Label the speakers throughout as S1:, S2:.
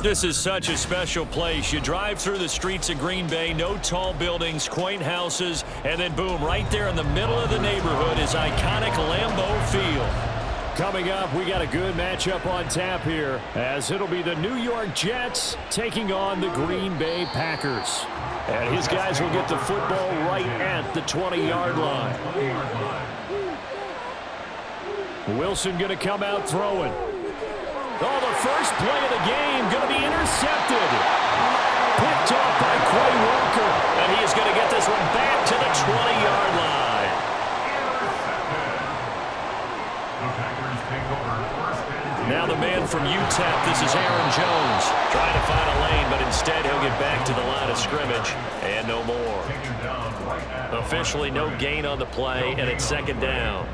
S1: This is such a special place. You drive through the streets of Green Bay, no tall buildings, quaint houses, and then boom, right there in the middle of the neighborhood is iconic Lambeau Field. Coming up, we got a good matchup on tap here, as it'll be the New York Jets taking on the Green Bay Packers. And his guys will get the football right at the 20-yard line. Wilson going to come out throwing. Oh, the first play of the game going to be intercepted. Picked off by Quay Walker. And he is going to get this one back to the 20-yard line. Now the man from UTEP, this is Aaron Jones. Trying to find a lane, but instead he'll get back to the line of scrimmage. And no more. Officially no gain on the play, and it's second down.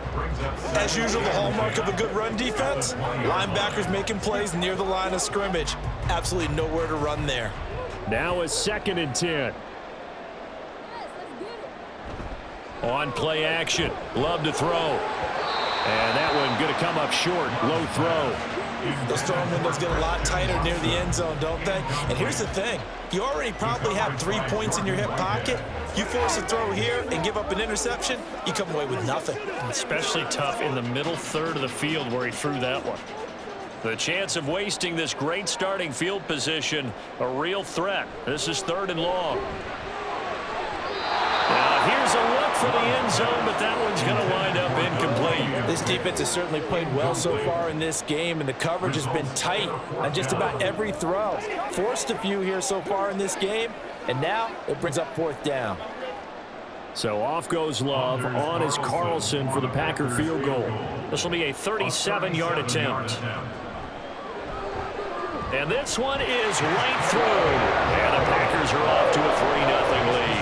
S2: As usual, the hallmark of a good run defense, linebackers making plays near the line of scrimmage. Absolutely nowhere to run there.
S1: Now a 2nd and 10. On play action, Love to throw. And that one going to come up short, low throw.
S2: Those throwing windows get a lot tighter near the end zone, don't they? And here's the thing. You already probably have 3 points in your hip pocket. You force a throw here and give up an interception, you come away with nothing.
S1: Especially tough in the middle third of the field where he threw that one. The chance of wasting this great starting field position, a real threat. This is 3rd and long. Now here's a look for the end zone, but that one's going to wind up incomplete.
S2: This defense has certainly played well so far in this game, and the coverage has been tight on just about every throw. Forced a few here so far in this game, and now it brings up 4th down.
S1: So off goes Love. On is Carlson for the Packer field goal. This will be a 37-yard attempt. And this one is right through. And the Packers are off to a 3-0 lead.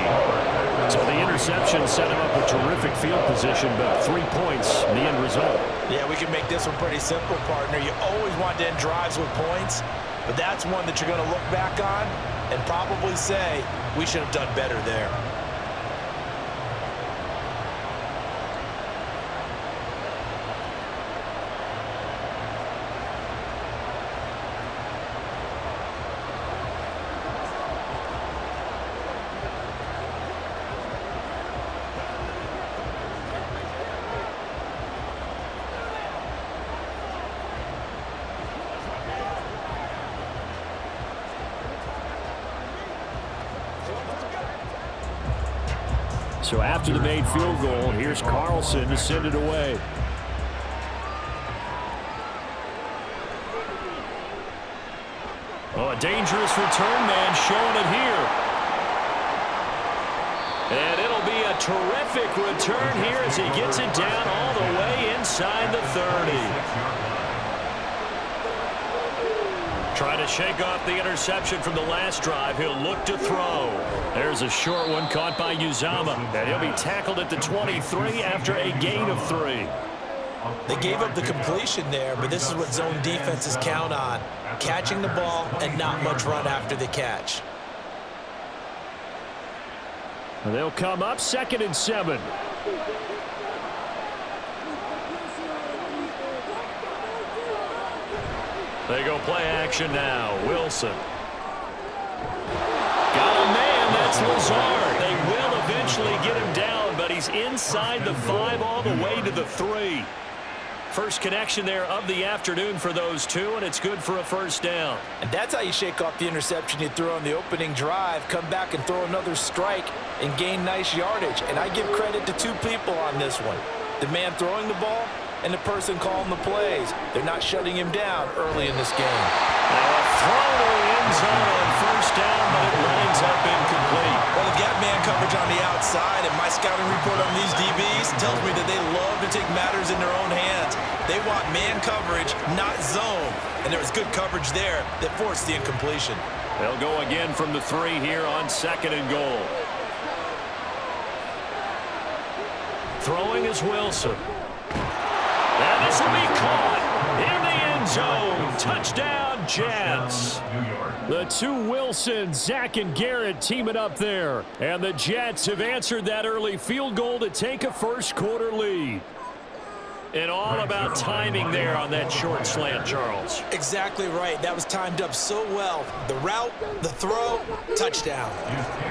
S1: So the interception set him up a terrific field position, but 3 points, the end result.
S2: Yeah, we can make this one pretty simple, partner. You always want to end drives with points, but that's one that you're going to look back on and probably say, we should have done better there.
S1: So after the made field goal, here's Carlson to send it away. Oh, a dangerous return man showing it here. And it'll be a terrific return here as he gets it down all the way inside the 30. Trying to shake off the interception from the last drive. He'll look to throw. There's a short one caught by Uzama. And he'll be tackled at the 23 after a gain of 3.
S2: They gave up the completion there, but this is what zone defenses count on. Catching the ball and not much run after the catch.
S1: And they'll come up 2nd and 7. They go play action now. Wilson. Got a man. That's Lazard. They will eventually get him down, but he's inside the 5 all the way to the 3. First connection there of the afternoon for those two, and it's good for a 1st down.
S2: And that's how you shake off the interception you threw on the opening drive, come back and throw another strike and gain nice yardage. And I give credit to 2 people on this one. The man throwing the ball and the person calling the plays. They're not shutting him down early in this game.
S1: Now a throw to the end zone on 1st down, but it lines up incomplete.
S2: Well, they've got man coverage on the outside, and my scouting report on these DBs tells me that they love to take matters in their own hands. They want man coverage, not zone. And there was good coverage there that forced the incompletion.
S1: They'll go again from the 3 here on 2nd and goal. Throwing is Wilson. And this will be caught in the end zone. Touchdown, Jets. The 2 Wilsons, Zach and Garrett, teaming up there. And the Jets have answered that early field goal to take a 1st quarter lead. And all about timing there on that short slant, Charles.
S2: Exactly right. That was timed up so well. The route, the throw, touchdown.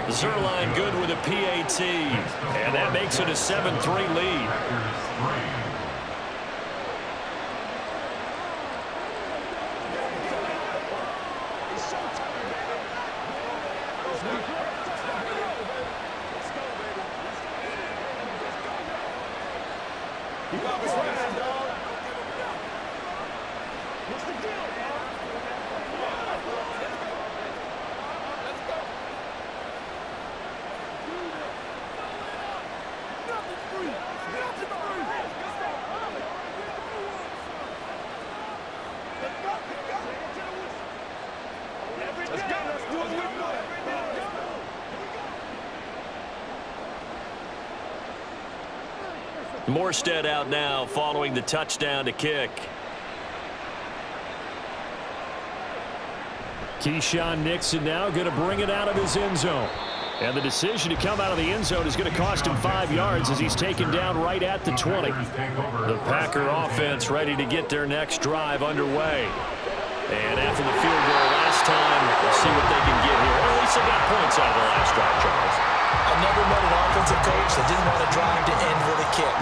S1: Zerline good with a PAT. And that makes it a 7-3 lead. Morstead out now following the touchdown to kick. Keyshawn Nixon now going to bring it out of his end zone. And the decision to come out of the end zone is going to cost him 5 yards as he's taken down right at the 20. The Packer offense ready to get their next drive underway. And after the field goal last time, we'll see what they can get here. At least they got points out of the last drive, Charles.
S2: I never met an offensive coach that didn't want to drive to end with a kick.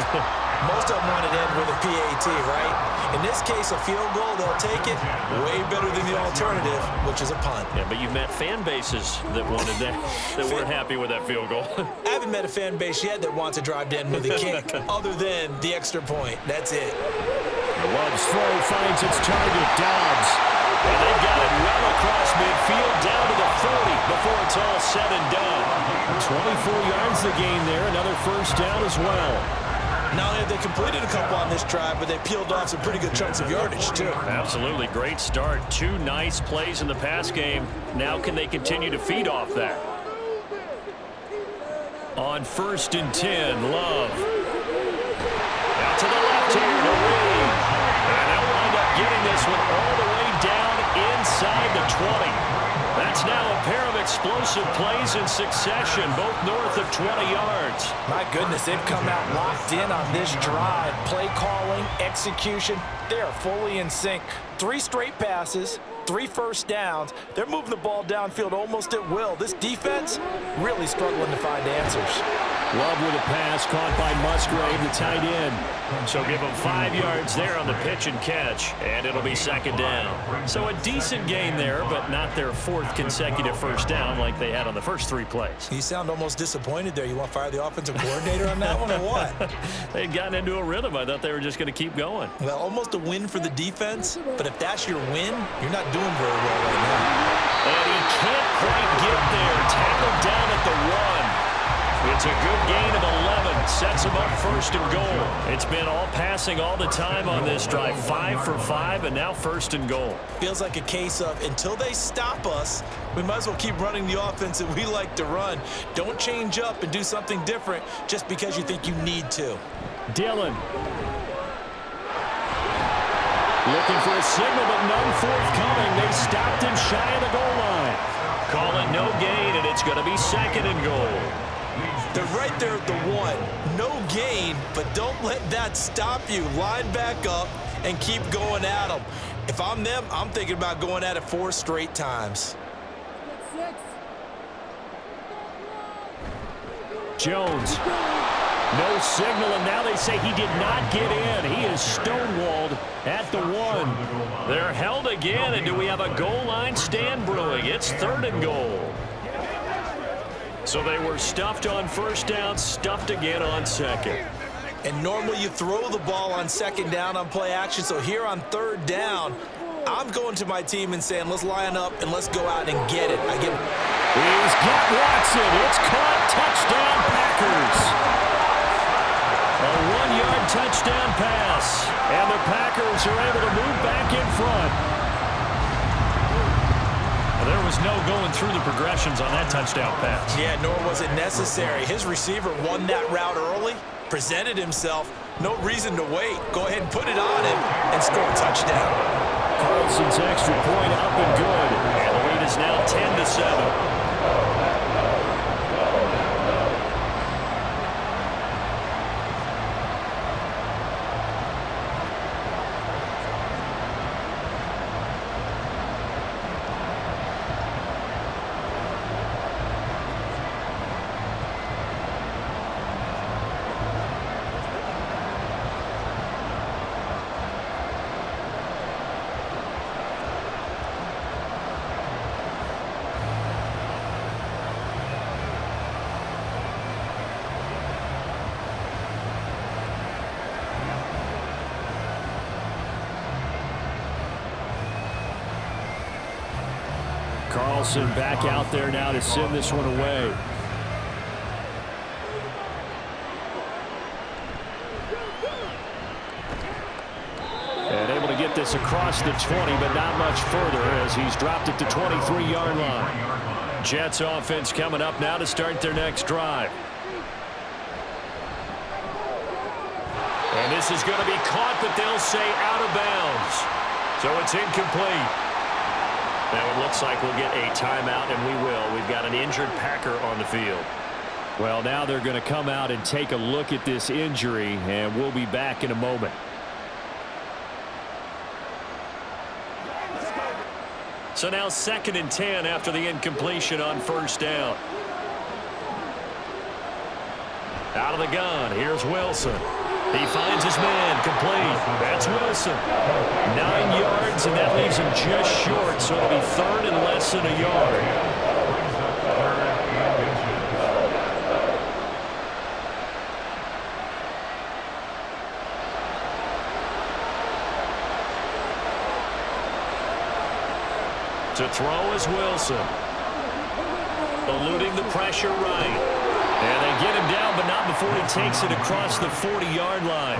S2: Most of them want to end with a PAT, right? In this case, a field goal, they'll take it. Way better than the alternative, which is a punt.
S1: Yeah, but you've met fan bases that wanted that, that weren't happy with that field goal.
S2: I haven't met a fan base yet that wants to drive to end with a kick, other than the extra point. That's it.
S1: Love's throw finds its target, Dobbs. And they've got it well across midfield, down to the 40 before it's all said and done. 24 yards the gain there, another first down as well.
S2: Not only have they completed a couple on this drive, but they peeled off some pretty good chunks of yardage, too.
S1: Absolutely. Great start. 2 nice plays in the pass game. Now can they continue to feed off that? On 1st and 10, Love. Out to the left here to Reed. And they'll wind up getting this one all the way down inside the 20. That's now a pair of explosive plays in succession, both north of 20 yards.
S2: My goodness, they've come out locked in on this drive. Play calling, execution, they are fully in sync. 3 straight passes, 3 first downs. They're moving the ball downfield almost at will. This defense really struggling to find answers.
S1: Love with a pass caught by Musgrave, the tight end. So give him 5 yards there on the pitch and catch, and it'll be 2nd down. So a decent gain there, but not their 4th consecutive first down like they had on the first 3 plays.
S2: You sound almost disappointed there. You want to fire the offensive coordinator on that one or what?
S1: They'd gotten into a rhythm. I thought they were just going to keep going.
S2: Well, almost a win for the defense, but if that's your win, you're not doing very well right now.
S1: And he can't quite get there. Tackled down at the 1. It's a good gain of 11. Sets him up 1st and goal. It's been all passing all the time on this drive. 5 for 5, and now 1st and goal.
S2: Feels like a case of until they stop us, we might as well keep running the offense that we like to run. Don't change up and do something different just because you think you need to.
S1: Dillon. Looking for a signal, but none forthcoming. They stopped him shy of the goal line. Call it no gain, and it's going to be 2nd and goal.
S2: They're right there at the 1. No gain, but don't let that stop you. Line back up and keep going at them. If I'm them, I'm thinking about going at it 4 straight times.
S1: Jones. No signal, and now they say he did not get in. He is stonewalled at the 1. They're held again, and do we have a goal line stand brewing? It's 3rd and goal. So they were stuffed on 1st down, stuffed again on 2nd.
S2: And normally you throw the ball on 2nd down on play action. So here on 3rd down, I'm going to my team and saying, let's line up and let's go out and get it.
S1: He's got Watson. It's caught. Touchdown, Packers. A 1-yard touchdown pass. And the Packers are able to move back in front. There was no going through the progressions on that touchdown pass.
S2: Yeah, nor was it necessary. His receiver won that route early, presented himself. No reason to wait. Go ahead and put it on him and score a touchdown.
S1: Carlson's extra point up and good. And the lead is now 10-7. Carlson back out there now to send this one away. And able to get this across the 20, but not much further as he's dropped it to 23-yard line. Jets offense coming up now to start their next drive. And this is going to be caught, but they'll say out of bounds. So it's incomplete. Now it looks like we'll get a timeout, and we will. We've got an injured Packer on the field. Well, now they're going to come out and take a look at this injury, and we'll be back in a moment. So now 2nd and 10 after the incompletion on first down. Out of the gun, here's Wilson. He finds his man, complete. That's Wilson. 9 yards, and that leaves him just short, so it'll be 3rd and less than a yard. To throw is Wilson. Eluding the pressure right. And they get him down, but not before he takes it across the 40-yard line.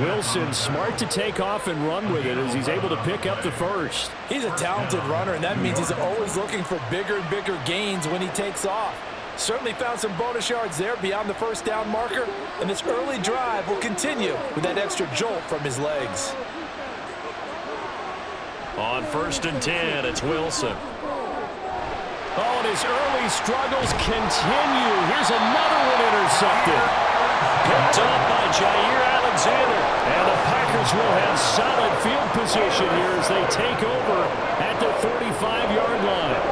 S1: Wilson smart to take off and run with it as he's able to pick up the first.
S2: He's a talented runner, and that means he's always looking for bigger and bigger gains when he takes off. Certainly found some bonus yards there beyond the first down marker, and this early drive will continue with that extra jolt from his legs.
S1: On 1st and 10, it's Wilson. Oh, and his early struggles continue. Here's another one intercepted. Picked up by Jair Alexander. And the Packers will have solid field position here as they take over at the 35-yard line.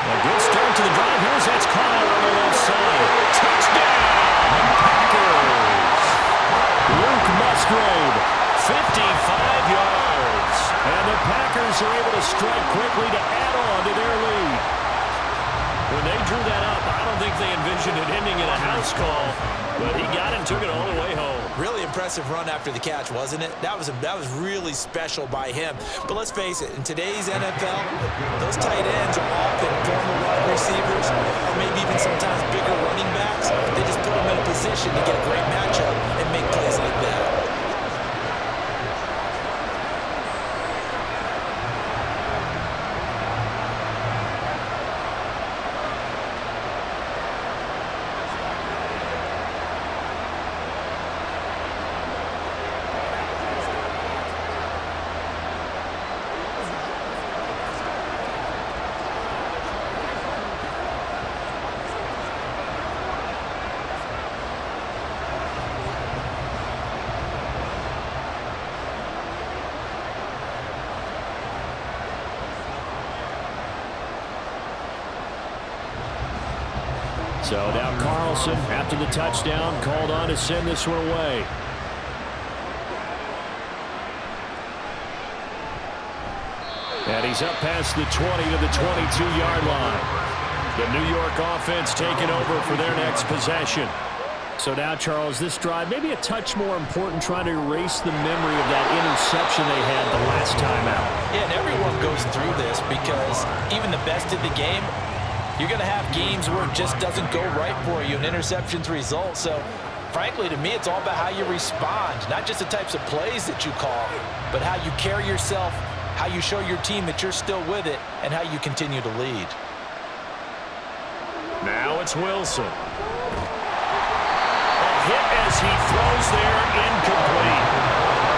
S1: A good start to the drive. Here's that's caught out on the left side. Touchdown, Packers. Luke Musgrave, 55 yards. And the Packers are able to strike quickly to add on to their lead. When they drew that up, I don't think they envisioned it ending in a house call, but he got it and took it all the way home.
S2: Really impressive run after the catch, wasn't it? That was really special by him. But let's face it, in today's NFL, those tight ends are often former wide receivers, or maybe even sometimes bigger running backs. They just put them in a position to get a great matchup and make plays like that.
S1: So now Carlson, after the touchdown, called on to send this one away. And he's up past the 20 to the 22-yard line. The New York offense taking over for their next possession. So now, Charles, this drive maybe a touch more important, trying to erase the memory of that interception they had the last time out.
S2: Yeah, and everyone goes through this because even the best in the game, you're going to have games where it just doesn't go right for you, and interceptions result. So, frankly, to me, it's all about how you respond, not just the types of plays that you call, but how you carry yourself, how you show your team that you're still with it, and how you continue to lead.
S1: Now it's Wilson. A hit as he throws there, incomplete.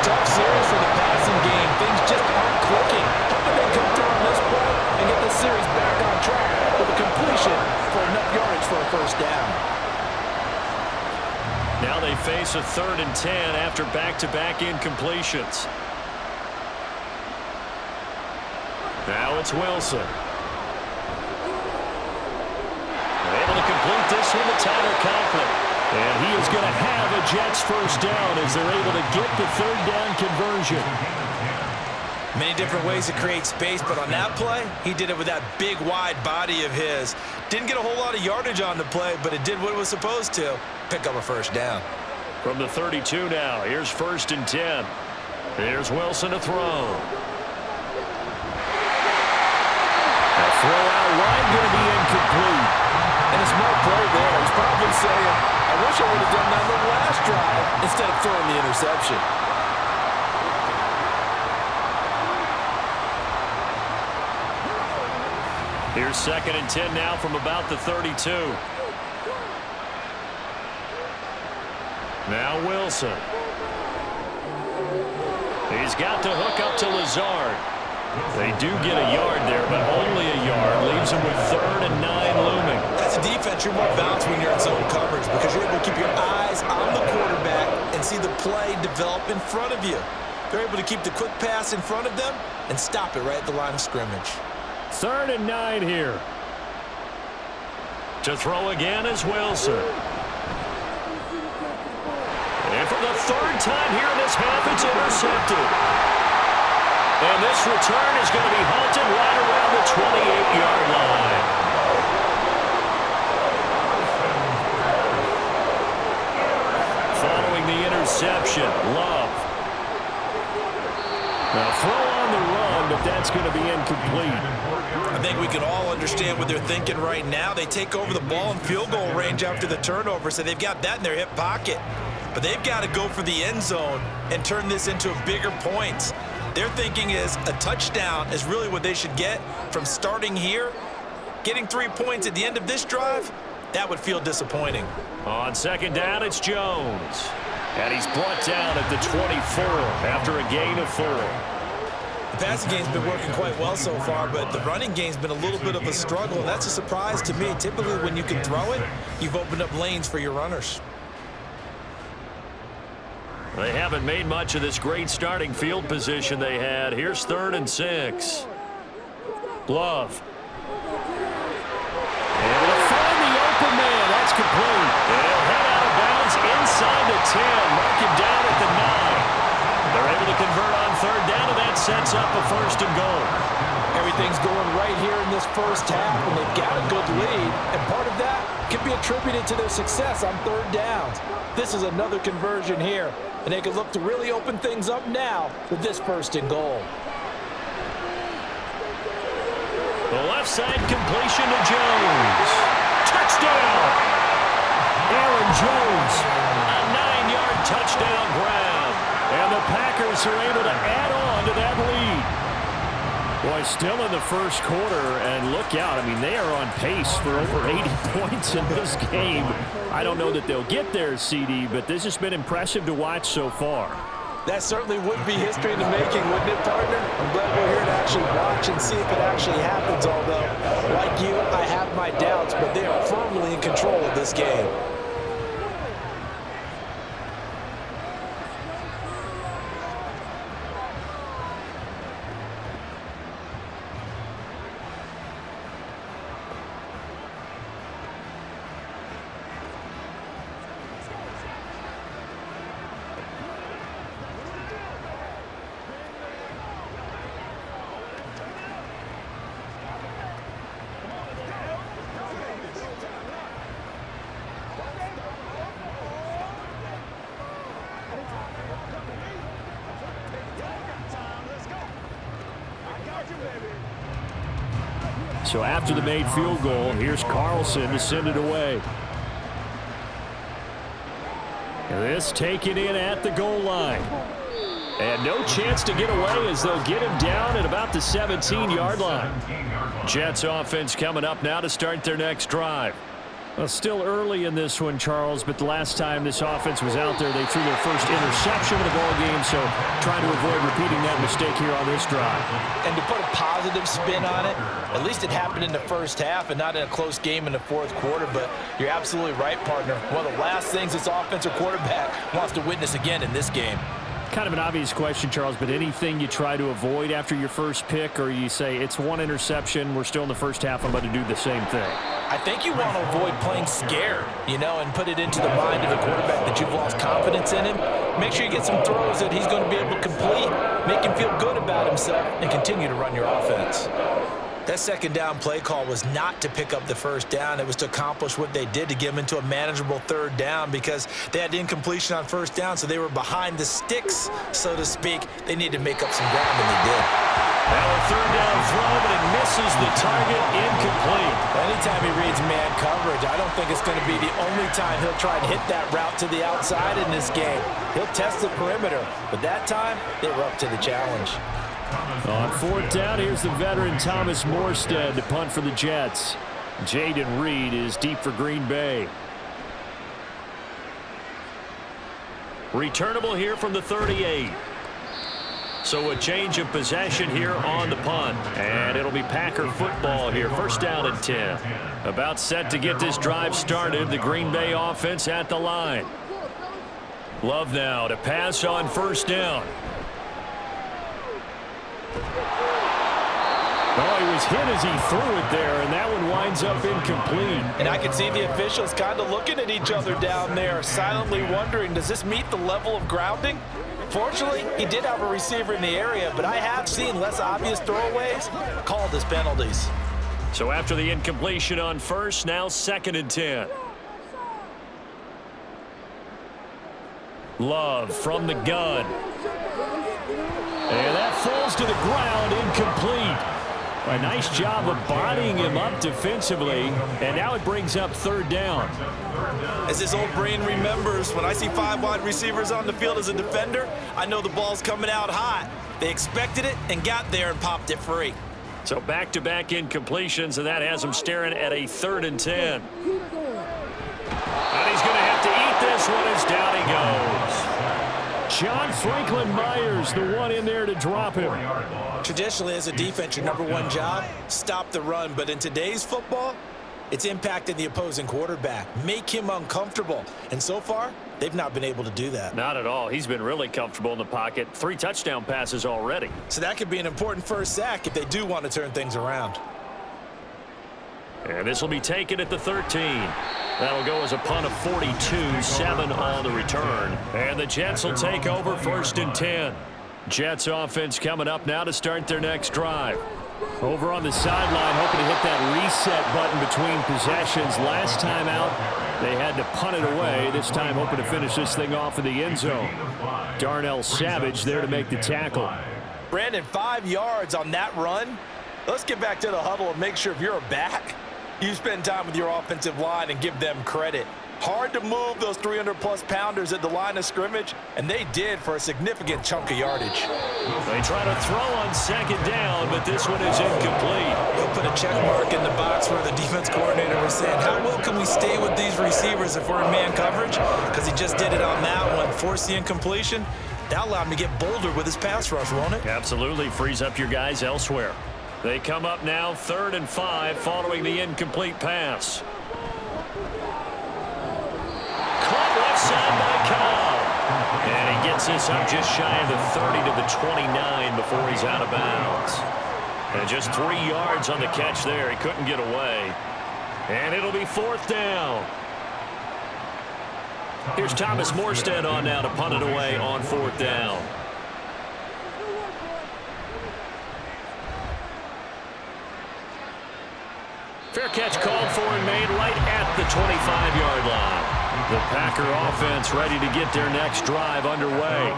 S2: Tough series for the passing game. Things just aren't clicking. Hoping they come through on this play and get the series back on track with a completion for enough yardage for a first down.
S1: Now they face a 3rd and 10 after back-to-back incompletions. Now it's Wilson. Able to complete this one to Tyler Conklin. And he is going to have a Jets first down as they're able to get the 3rd down conversion.
S2: Many different ways to create space, but on that play, he did it with that big, wide body of his. Didn't get a whole lot of yardage on the play, but it did what it was supposed to. Pick up a first down.
S1: From the 32 now, here's 1st and 10. Here's Wilson to throw. Throw out wide, going to be incomplete.
S2: And a smart play there. He's probably saying, I wish I would have done that on the last drive instead of throwing the interception.
S1: Here's 2nd and 10 now from about the 32. Now Wilson. He's got the hook up to Lazard. They do get a yard there, but only a yard. Leaves him with 3rd and 9 looming.
S2: As a defense, you're more balanced when you're in zone coverage because you're able to keep your eyes on the quarterback and see the play develop in front of you. They're able to keep the quick pass in front of them and stop it right at the line of scrimmage.
S1: 3rd and 9 here. To throw again is Wilson. And for the 3rd time here in this half, it's intercepted. And this return is going to be halted right around the 28-yard line. Following the interception, Love. Now throw on the run, but that's going to be incomplete.
S2: I think we can all understand what they're thinking right now. They take over the ball in field goal range after the turnover, so they've got that in their hip pocket. But they've got to go for the end zone and turn this into a bigger point. Their thinking is a touchdown is really what they should get from starting here. Getting 3 points at the end of this drive, that would feel disappointing.
S1: On 2nd down, it's Jones. And he's brought down at the 24 after a gain of 4.
S2: The passing game's been working quite well so far, but the running game's been a little bit of a struggle, and that's a surprise to me. Typically, when you can throw it, you've opened up lanes for your runners.
S1: They haven't made much of this great starting field position they had. Here's 3rd and 6. Love. Able to find the open man. That's complete. And he'll head out of bounds inside the 10. Mark him down at the 9. They're able to convert on 3rd down, and that sets up a 1st and goal.
S2: Everything's going right here in this first half, and they've got a good lead. And part of that can be attributed to their success on 3rd downs. This is another conversion here, and they can look to really open things up now with this 1st and goal.
S1: The left side completion to Jones. Touchdown! Aaron Jones, a 9-yard touchdown grab. And the Packers are able to add on to that lead. Boy, still in the first quarter, and look out. I mean, they are on pace for over 80 points in this game. I don't know that they'll get there, CD, but this has been impressive to watch so far.
S2: That certainly would be history in the making, wouldn't it, partner? I'm glad we're here to actually watch and see if it actually happens, although, like you, I have my doubts, but they are firmly in control of this game.
S1: So after the made field goal, here's Carlson to send it away. And this taken in at the goal line. And no chance to get away as they'll get him down at about the 17-yard line. Jets offense coming up now to start their next drive. Well, still early in this one, Charles, but the last time this offense was out there, they threw their first interception of the ball game, so trying to avoid repeating that mistake here on this drive.
S2: And to put a positive spin on it, at least it happened in the first half and not in a close game in the fourth quarter, but you're absolutely right, partner. One of the last things this offensive quarterback wants to witness again in this game.
S1: Kind of an obvious question, Charles, but anything you try to avoid after your first pick, or you say it's one interception, we're still in the first half, I'm about to do the same thing?
S2: I think you want to avoid playing scared, and put it into the mind of the quarterback that you've lost confidence in him. Make sure you get some throws that he's going to be able to complete, make him feel good about himself, and continue to run your offense. That second down play call was not to pick up the first down. It was to accomplish what they did to get them into a manageable third down because they had incompletion on first down, so they were behind the sticks, so to speak. They needed to make up some ground, and they did.
S1: Now a third down throw, but it misses passes the target incomplete.
S2: Anytime he reads man coverage, I don't think it's going to be the only time he'll try and hit that route to the outside in this game. He'll test the perimeter, but that time, they were up to the challenge.
S1: On fourth down, here's the veteran Thomas Morstead to punt for the Jets. Jaden Reed is deep for Green Bay. Returnable here from the 38. So a change of possession here on the punt. And it'll be Packer football here. First down and 10. About set to get this drive started. The Green Bay offense at the line. Love now to pass on first down. Oh, he was hit as he threw it there, and that one winds up incomplete.
S2: And I can see the officials kind of looking at each other down there, silently wondering, does this meet the level of grounding? Fortunately, he did have a receiver in the area, but I have seen less obvious throwaways called as penalties.
S1: So after the incompletion on first, now second and 10. Love from the gun. And that falls to the ground, incomplete. A nice job of bodying him up defensively, and now it brings up third down.
S2: As his old brain remembers, when I see 5 wide receivers on the field as a defender, I know the ball's coming out hot. They expected it and got there and popped it free.
S1: So back-to-back incompletions, and that has him staring at a third and 10. And he's going to have to eat this one as down he goes. John Franklin Myers, the one in there to drop him.
S2: Traditionally, as a defense, your number one job, stop the run. But in today's football, it's impacting the opposing quarterback. Make him uncomfortable. And so far, they've not been able to do that.
S1: Not at all. He's been really comfortable in the pocket. 3 touchdown passes already.
S2: So that could be an important first sack if they do want to turn things around.
S1: And this will be taken at the 13. That'll go as a punt of 42, 7 on the return. And the Jets will take over first and 10. Jets offense coming up now to start their next drive. Over on the sideline, hoping to hit that reset button between possessions. Last time out, they had to punt it away. This time hoping to finish this thing off in the end zone. Darnell Savage there to make the tackle.
S2: Brandon, 5 yards on that run. Let's get back to the huddle and make sure if you're a back, you spend time with your offensive line and give them credit. Hard to move those 300-plus pounders at the line of scrimmage, and they did for a significant chunk of yardage.
S1: They try to throw on second down, but this one is incomplete.
S2: He'll put a check mark in the box where the defense coordinator was saying, how well can we stay with these receivers if we're in man coverage? Because he just did it on that one, forced the incompletion. That'll allow him to get bolder with his pass rush, won't it?
S1: Absolutely frees up your guys elsewhere. They come up now 3rd and 5 following the incomplete pass. Caught left side by Cobb. And he gets this up just shy of the 30 to the 29 before he's out of bounds. And just 3 yards on the catch there. He couldn't get away. And it'll be 4th down. Here's Thomas Morstead on now to punt it away on 4th down. Fair catch called for and made right at the 25-yard line. The Packer offense ready to get their next drive underway.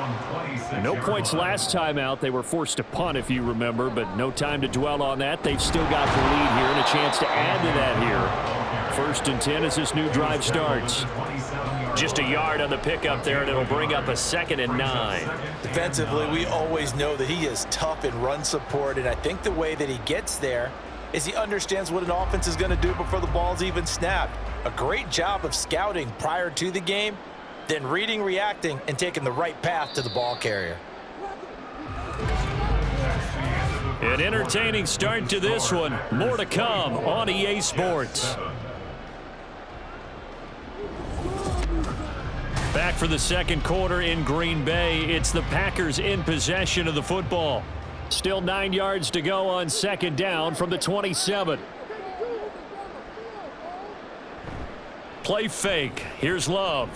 S1: No points last time out. They were forced to punt, if you remember, but no time to dwell on that. They've still got the lead here and a chance to add to that here. 1st and 10 as this new drive starts. Just a yard on the pickup there, and it'll bring up a 2nd and 9.
S2: Defensively, we always know that he is tough in run support, and I think the way that he gets there is he understands what an offense is going to do before the ball's even snapped. A great job of scouting prior to the game, then reading, reacting, and taking the right path to the ball carrier.
S1: An entertaining start to this one. More to come on EA Sports. Back for the second quarter in Green Bay. It's the Packers in possession of the football. Still 9 yards to go on 2nd down from the 27. Play fake. Here's Love.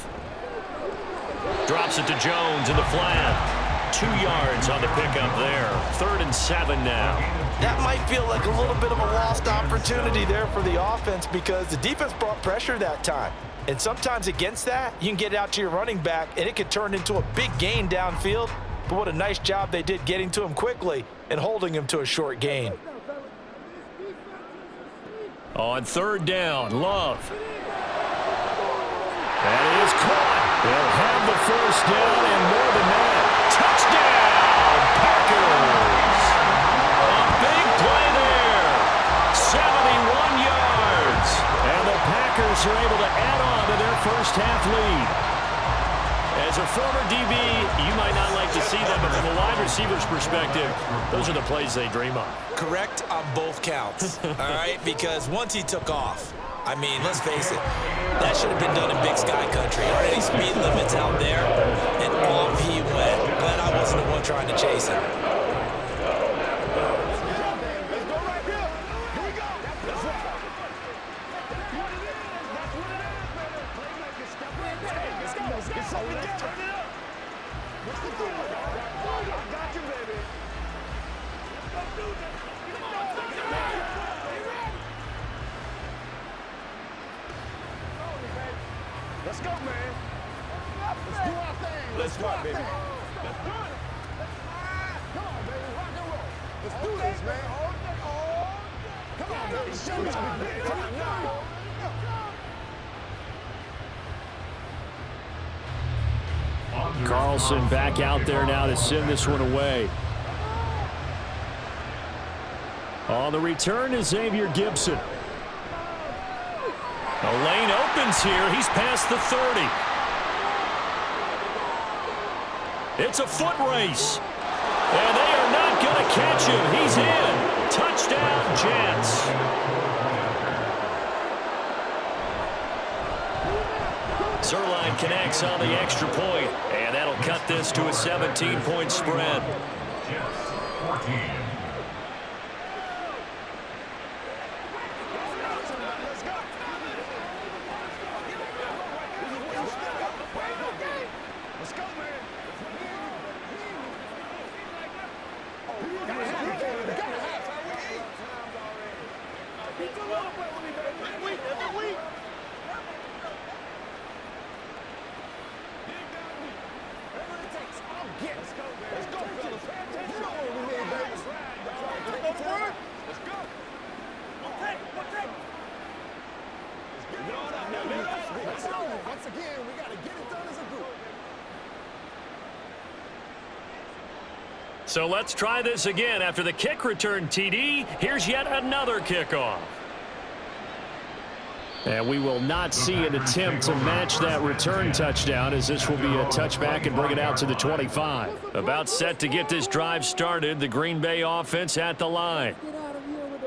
S1: Drops it to Jones in the flat. 2 yards on the pickup there. 3rd and 7 now.
S2: That might feel like a little bit of a lost opportunity there for the offense because the defense brought pressure that time. And sometimes against that, you can get it out to your running back, and it could turn into a big gain downfield. But what a nice job they did getting to him quickly and holding him to a short gain.
S1: On third down, Love. That is caught. They'll have the first down and more than that. Touchdown, Packers. A big play there. 71 yards. And the Packers are able to add on to their first half lead. As a former DB, you might not like to see them, but from a wide receiver's perspective, those are the plays they dream of.
S2: Correct on both counts, all right? Because once he took off, I mean, let's face it, that should have been done in Big Sky Country. Already speed limits out there, and off he went. Glad I wasn't the one trying to chase him.
S3: Let's go, man. Let's do our thing. Let's rock, baby. Let's do it. Come on, baby. Rock and roll. Let's do this, man. Come on, baby. Showtime, baby. Come on, now.
S1: Carlson back out there now to send this one away. On the return is Xavier Gibson. The lane opens here. He's past the 30. It's a foot race. And they are not going to catch him. He's in. Touchdown, Jets. Zerline connects on the extra point, and that'll cut this to a 17-point spread.
S4: Jets 14.
S3: Once again, we got to get it done as a group.
S1: So let's try this again. After the kick return TD, here's yet another kickoff. And we will not see an attempt to match that return touchdown, as this will be a touchback and bring it out to the 25. About set to get this drive started, the Green Bay offense at the line.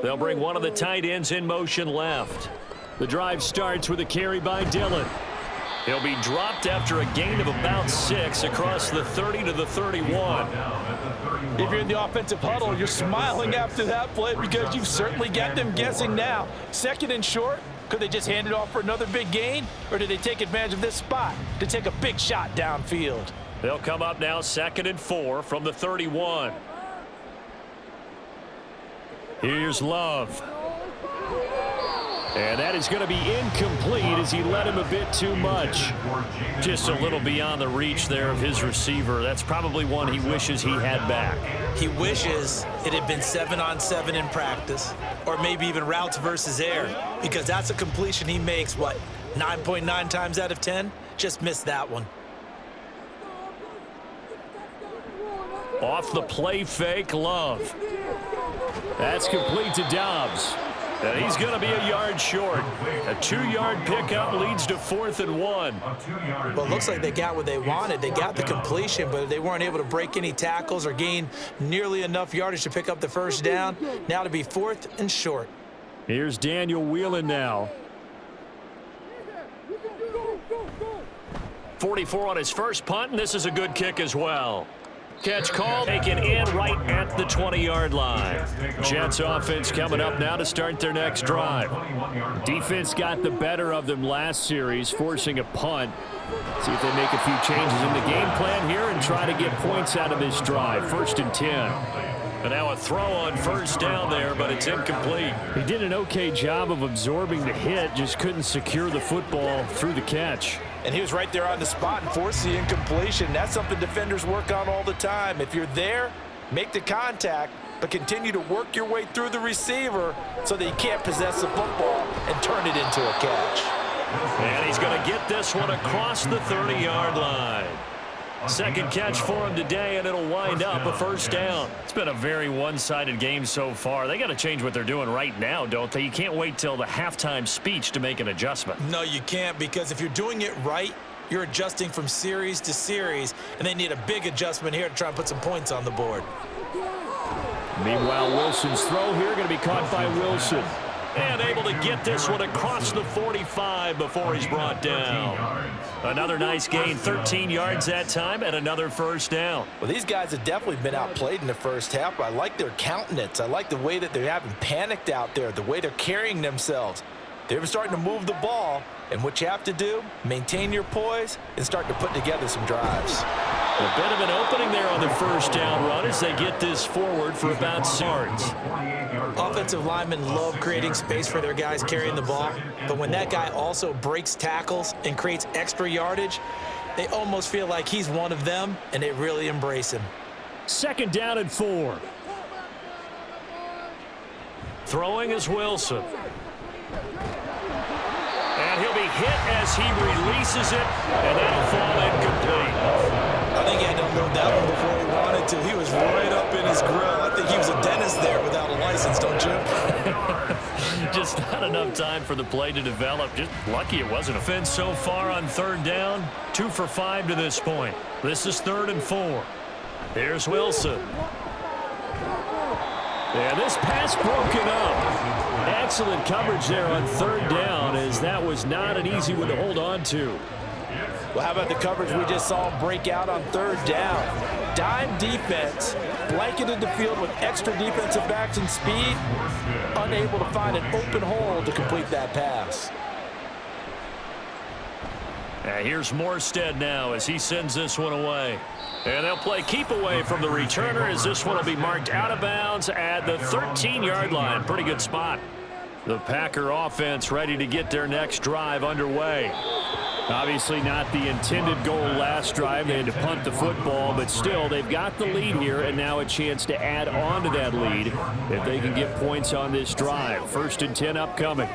S1: They'll bring one of the tight ends in motion left. The drive starts with a carry by Dillon. He'll be dropped after a gain of about 6 across the 30 to the 31.
S2: If you're in the offensive huddle, you're smiling after that play because you've certainly got them guessing now. Second and short, could they just hand it off for another big gain? Or did they take advantage of this spot to take a big shot downfield?
S1: They'll come up now 2nd and 4 from the 31. Here's Love. And that is going to be incomplete as he led him a bit too much. Just a little beyond the reach there of his receiver. That's probably one he wishes he had back.
S2: He wishes it had been 7-on-7 in practice, or maybe even routes versus air, because that's a completion he makes, what, 9.9 times out of 10? Just missed that one.
S1: Off the play fake, Love. That's complete to Dobbs. And he's going to be a yard short. A 2-yard pickup leads to 4th and 1.
S2: Well, it looks like they got what they wanted. They got the completion, but they weren't able to break any tackles or gain nearly enough yardage to pick up the first down. Now to be 4th and short.
S1: Here's Daniel Whelan now. 44 on his first punt, and this is a good kick as well. Catch called, taken in right at the 20-yard line. Jets offense coming up now to start their next drive. Defense got the better of them last series, forcing a punt. See if they make a few changes in the game plan here and try to get points out of this drive. 1st and 10. And now a throw on first down there, but it's incomplete. He did an okay job of absorbing the hit, just couldn't secure the football through the catch.
S2: And he was right there on the spot and forced the incompletion. That's something defenders work on all the time. If you're there, make the contact, but continue to work your way through the receiver so that you can't possess the football and turn it into a catch.
S1: And he's going to get this one across the 30-yard line. Second catch for him today, and it'll wind up a first down. It's been a very one-sided game so far. They got to change what they're doing right now, don't they? You can't wait till the halftime speech to make an adjustment.
S2: No, you can't, because if you're doing it right, you're adjusting from series to series, and they need a big adjustment here to try and put some points on the board.
S1: Meanwhile, Wilson's throw here going to be caught by Wilson. And able to get this one across the 45 before he's brought down. Another nice gain, 13 yards that time, and another first down.
S2: Well, these guys have definitely been outplayed in the first half, but I like their countenance. I like the way that they haven't panicked out there, the way they're carrying themselves. They're starting to move the ball, and what you have to do, maintain your poise and start to put together some drives.
S1: A bit of an opening there on the first down run as they get this forward for about 6 yards.
S2: Offensive linemen love creating space for their guys carrying the ball, but when that guy also breaks tackles and creates extra yardage, they almost feel like he's one of them, and they really embrace him.
S1: Second down and 4. Throwing is Wilson. And he'll be hit as he releases it, and that'll fall incomplete.
S2: I think he had to unload that one before he wanted to. He was right up in his grill. I think he was a dentist there without a license, don't you?
S1: Just not enough time for the play to develop. Just lucky it wasn't a fence so far on third down. 2 for 5 to this point. This is 3rd and 4. Here's Wilson. And this pass broken up. Excellent coverage there on third down, as that was not an easy one to hold on to.
S2: Well, how about the coverage we just saw break out on third down? Dime defense, blanketed the field with extra defensive backs and speed, unable to find an open hole to complete that pass.
S1: And here's Morstead now as he sends this one away. And they'll play keep away from the returner as this one will be marked out of bounds at the 13-yard line. Pretty good spot. The Packer offense ready to get their next drive underway. Obviously not the intended goal last drive. They had to punt the football, but still they've got the lead here, and now a chance to add on to that lead if they can get points on this drive. 1st and 10 upcoming.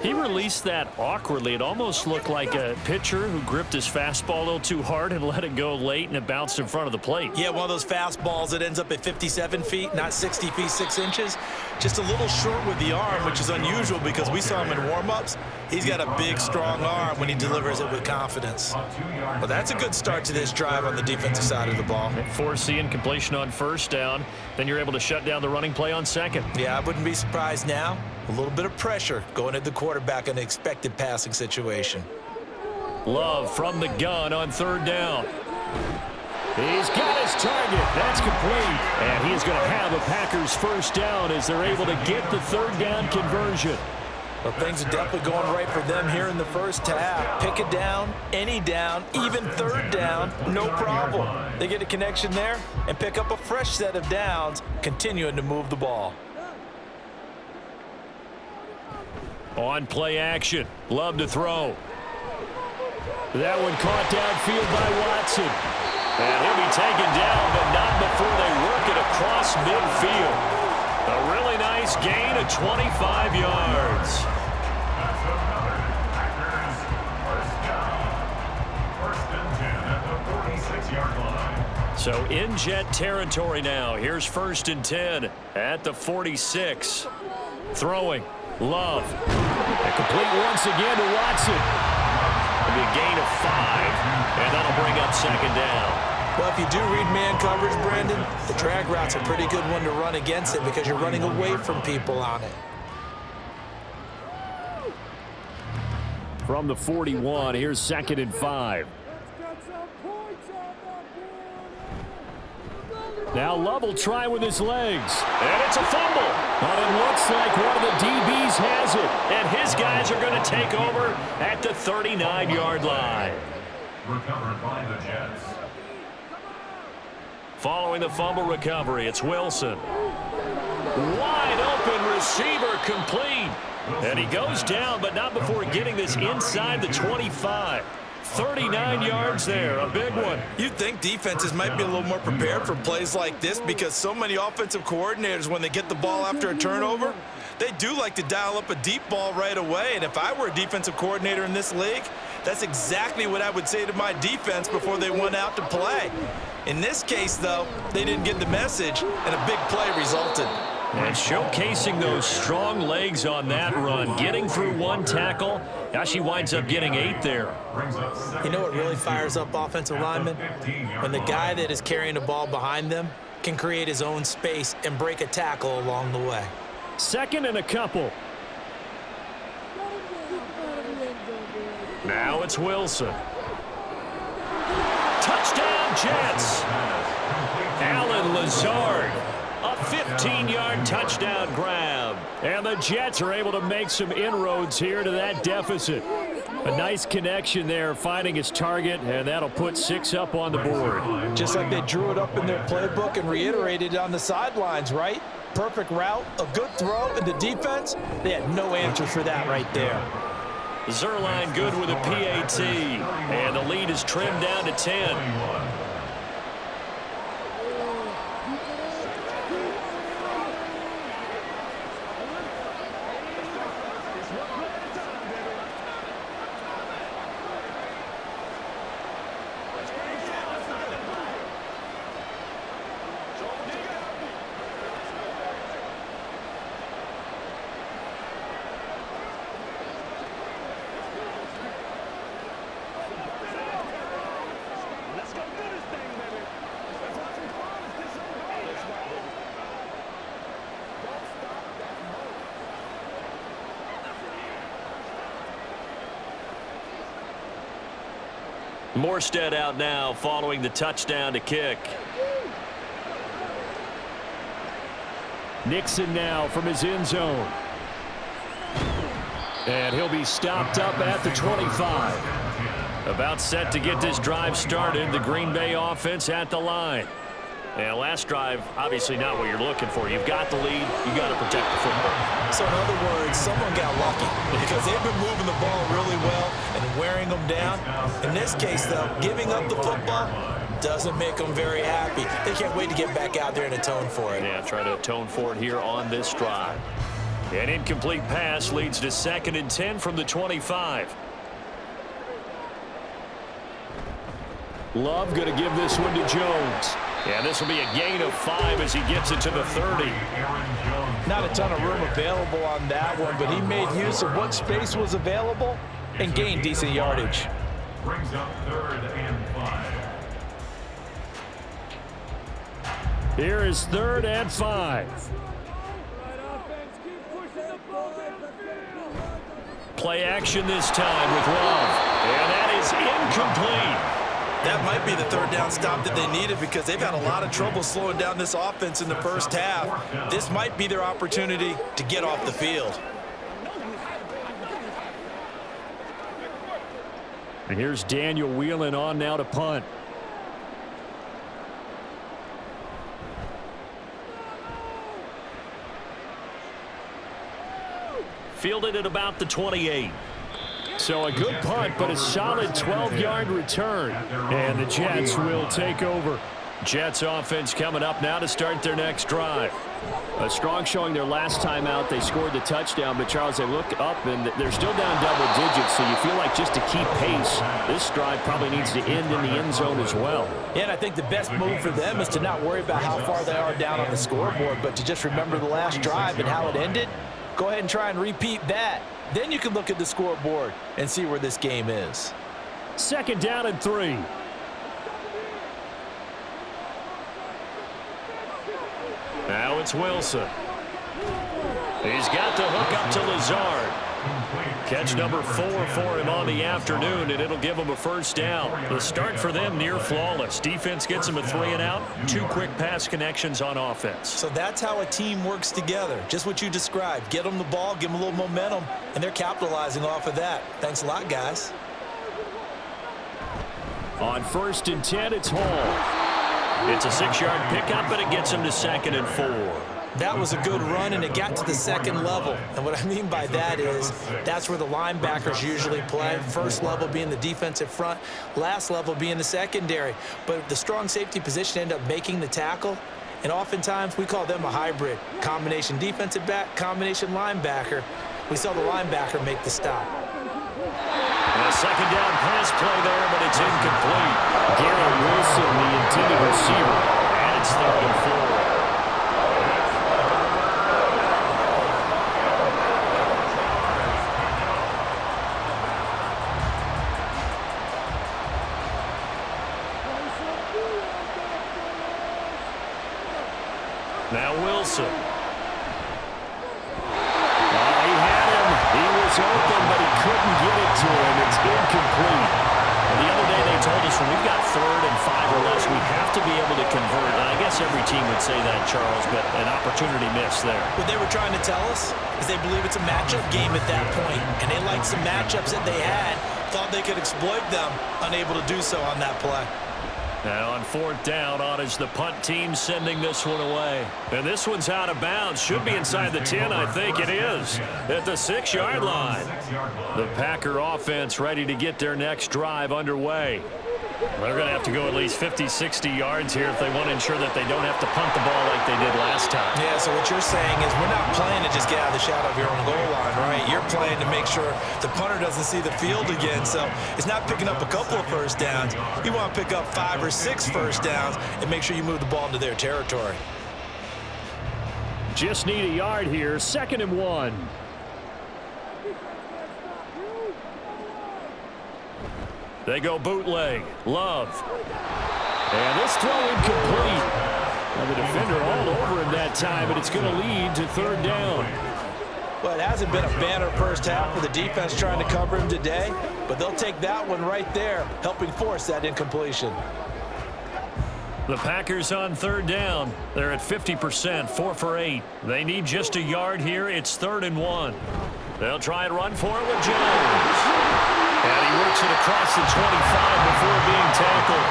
S1: He released that awkwardly. It almost looked like a pitcher who gripped his fastball a little too hard and let it go late, and it bounced in front of the plate.
S2: Yeah, one of those fastballs that ends up at 57 feet, not 60 feet, 6 inches. Just a little short with the arm, which is unusual because we saw him in warm-ups. He's got a big, strong arm when he delivers it with confidence. Well, that's a good start to this drive on the defensive side of the ball.
S1: Force the incompletion on first down. Then you're able to shut down the running play on second.
S2: Yeah, I wouldn't be surprised now. A little bit of pressure going at the quarterback in an expected passing situation.
S1: Love from the gun on third down. He's got his target. That's complete. And he is going to have a Packers first down as they're able to get the third down conversion.
S2: Well, things are definitely going right for them here in the first half. Pick it down, any down, even third down, no problem. They get a connection there and pick up a fresh set of downs, continuing to move the ball.
S1: On play action. Love to throw. That one caught downfield by Watson. And he'll be taken down, but not before they work it across midfield. A really nice gain of 25 yards.
S4: That's another Packers first down. 1st and 10 at the 46-yard line.
S1: So in Jet territory now. Here's 1st and 10 at the 46. Throwing. Love. And complete once again to Watson. It'll be a gain of 5, and that'll bring up 2nd down.
S2: Well, if you do read man coverage, Brandon, the drag route's a pretty good one to run against it because you're running away from people on it.
S1: From the 41, here's 2nd and 5. Now Love will try with his legs. And it's a fumble. But it looks like one of the DBs has it. And his guys are going to take over at the 39-yard line.
S4: Recovered by the Jets.
S1: Following the fumble recovery, it's Wilson. Wide open receiver complete. And he goes down, but not before getting this inside the 25. 39 yards there, a big one.
S2: You'd think defenses might be a little more prepared for plays like this because so many offensive coordinators, when they get the ball after a turnover, they do like to dial up a deep ball right away. And if I were a defensive coordinator in this league, that's exactly what I would say to my defense before they went out to play. In this case, though, they didn't get the message, and a big play resulted.
S1: And showcasing those strong legs on that run, getting through one tackle. Now she winds up getting 8 there.
S2: You know what really fires up offensive linemen? When the guy that is carrying the ball behind them can create his own space and break a tackle along the way.
S1: 2nd and a couple. Now it's Wilson. Touchdown, Jets. Allen Lazard. A 15-yard touchdown grab. And the Jets are able to make some inroads here to that deficit. A nice connection there, finding his target, and that'll put 6 up on the board.
S2: Just like they drew it up in their playbook and reiterated it on the sidelines, right? Perfect route, a good throw, and the defense, they had no answer for that right there.
S1: Zerline good with a PAT, and the lead is trimmed down to 10. Morstead out now following the touchdown to kick. Nixon now from his end zone. And he'll be stopped up at the 25. About set to get this drive started. The Green Bay offense at the line. And last drive, obviously not what you're looking for. You've got the lead. You got to protect the football.
S2: So in other words, someone got lucky because they've been moving the ball really well and wearing them down. In this case, though, giving up the football doesn't make them very happy. They can't wait to get back out there and atone for it.
S1: Yeah, try to atone for it here on this drive. An incomplete pass leads to 2nd and 10 from the 25. Love going to give this one to Jones. Yeah, this will be a gain of 5 as he gets it to the 30.
S2: Not a ton of room available on that one, but he made use of what space was available and gained decent yardage.
S4: Brings up 3rd and 5.
S1: Here is 3rd and 5. Play action this time with Love. And that is incomplete.
S2: That might be the 3rd down stop that they needed because they've had a lot of trouble slowing down this offense in the first half. This might be their opportunity to get off the field.
S1: And here's Daniel Whelan on now to punt. Fielded at about the 28. So a good punt, but a solid 12-yard return. And the Jets will take over. Jets offense coming up now to start their next drive. A strong showing their last time out. They scored the touchdown, but Charles, they look up and they're still down double digits, so you feel like just to keep pace, this drive probably needs to end in the end zone as well.
S2: Yeah, and I think the best move for them is to not worry about how far they are down on the scoreboard, but to just remember the last drive and how it ended. Go ahead and try and repeat that. Then you can look at the scoreboard and see where this game is.
S1: 2nd down and 3. Now it's Wilson. He's got the hook up to Lazard. Catch number 4 for him on the afternoon, and it'll give him a 1st down. The start for them near flawless. Defense gets them a 3 and out. 2 quick pass connections on offense.
S2: So that's how a team works together. Just what you described. Get them the ball, give them a little momentum, and they're capitalizing off of that. Thanks a lot, guys.
S1: On 1st and 10, it's Hall. It's a 6-yard pickup, but it gets him to 2nd and 4.
S2: That was a good run, and it got to the second level. And what I mean by that is that's where the linebackers usually play. First level being the defensive front, last level being the secondary. But the strong safety position ended up making the tackle, and oftentimes we call them a hybrid. Combination defensive back, combination linebacker. We saw the linebacker make the stop.
S1: A second down pass play there, but it's incomplete. Garrett Wilson, the intended receiver, and it's 3rd and 4. Now Wilson. He had him. He was open, but he couldn't get it to him. It's incomplete. And the other day they told us when we've got 3rd and 5 or less, we have to be able to convert. And I guess every team would say that, Charles, but an opportunity missed there.
S2: What they were trying to tell us is they believe it's a matchup game at that point, and they liked some matchups that they had, thought they could exploit them, unable to do so on that play.
S1: Now on 4th down, on is the punt team sending this one away. And this one's out of bounds. Should be inside the 10, I think it is. At the 6-yard line. The Packer offense ready to get their next drive underway. They're going to have to go at least 50, 60 yards here if they want to ensure that they don't have to punt the ball like they did last time.
S2: Yeah, so what you're saying is we're not playing to just get out of the shadow of your own goal line, right? You're playing to make sure the punter doesn't see the field again. So it's not picking up a couple of first downs. You want to pick up 5 or 6 first downs and make sure you move the ball into their territory.
S1: Just need a yard here. 2nd and 1. They go bootleg. Love. And this throw incomplete. And the defender all over him that time, but it's going to lead to 3rd down.
S2: Well, it hasn't been a banner first half for the defense trying to cover him today, but they'll take that one right there, helping force that incompletion.
S1: The Packers on 3rd down. They're at 50%, 4 for 8. They need just a yard here. It's 3rd and 1. They'll try and run for it with Jones. And he works it across the 25 before being tackled.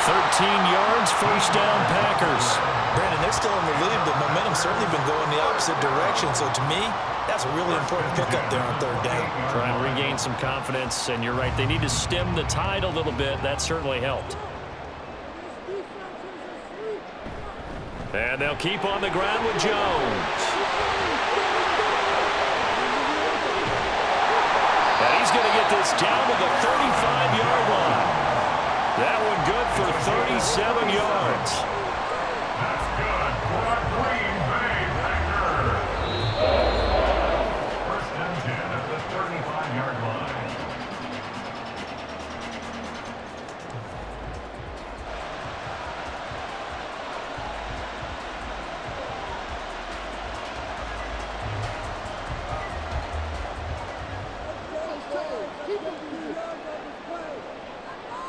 S1: 13 yards, 1st down Packers.
S2: Brandon, they're still in the lead, but momentum's certainly been going the opposite direction. So to me, that's a really important pickup there on 3rd down.
S1: Try and regain some confidence, and you're right. They need to stem the tide a little bit. That certainly helped. And they'll keep on the ground with Jones. And he's going to get this down to the 35-yard line. That one good for 37 yards.
S4: That's good for a Green Bay Packer. 1st and 10 at the 35-yard line.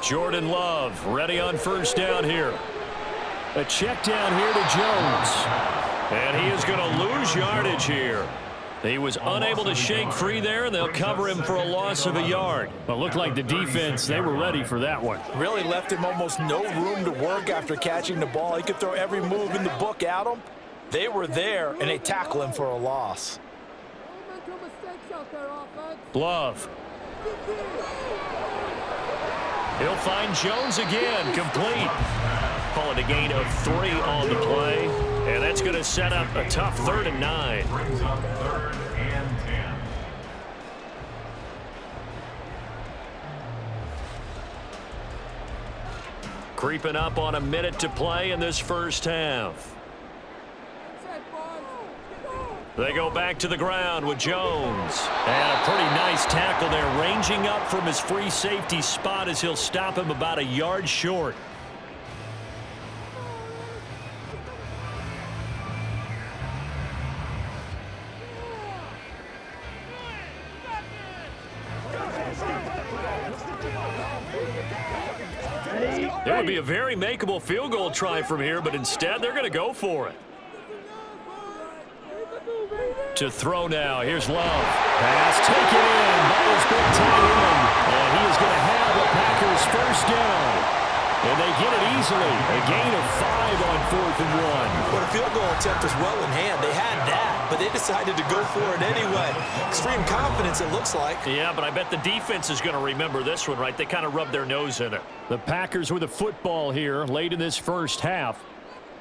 S1: Jordan Love ready on 1st down here. A check down here to Jones. And he is going to lose yardage here. He was unable to shake free there, and they'll cover him for a loss of a yard. But looked like the defense, they were ready for that one.
S2: Really left him almost no room to work after catching the ball. He could throw every move in the book at him. They were there, and they tackle him for a loss.
S1: Love. He'll find Jones again, complete. Call it a gain of 3 on the play, and that's going to set up a tough 3rd and 9.
S4: Brings up 3rd and 10.
S1: Creeping up on a minute to play in this first half. They go back to the ground with Jones. And a pretty nice tackle there, ranging up from his free safety spot as he'll stop him about a yard short. It would be a very makeable field goal try from here, but instead they're going to go for it. To throw now. Here's Love. Pass taken in by his big tight end. And he is going to have the Packers 1st down. And they get it easily. A gain of 5 on 4th and 1.
S2: But a field goal attempt was well in hand. They had that, but they decided to go for it anyway. Extreme confidence, it looks like.
S1: Yeah, but I bet the defense is going to remember this one, right? They kind of rubbed their nose in it. The Packers with a football here late in this first half.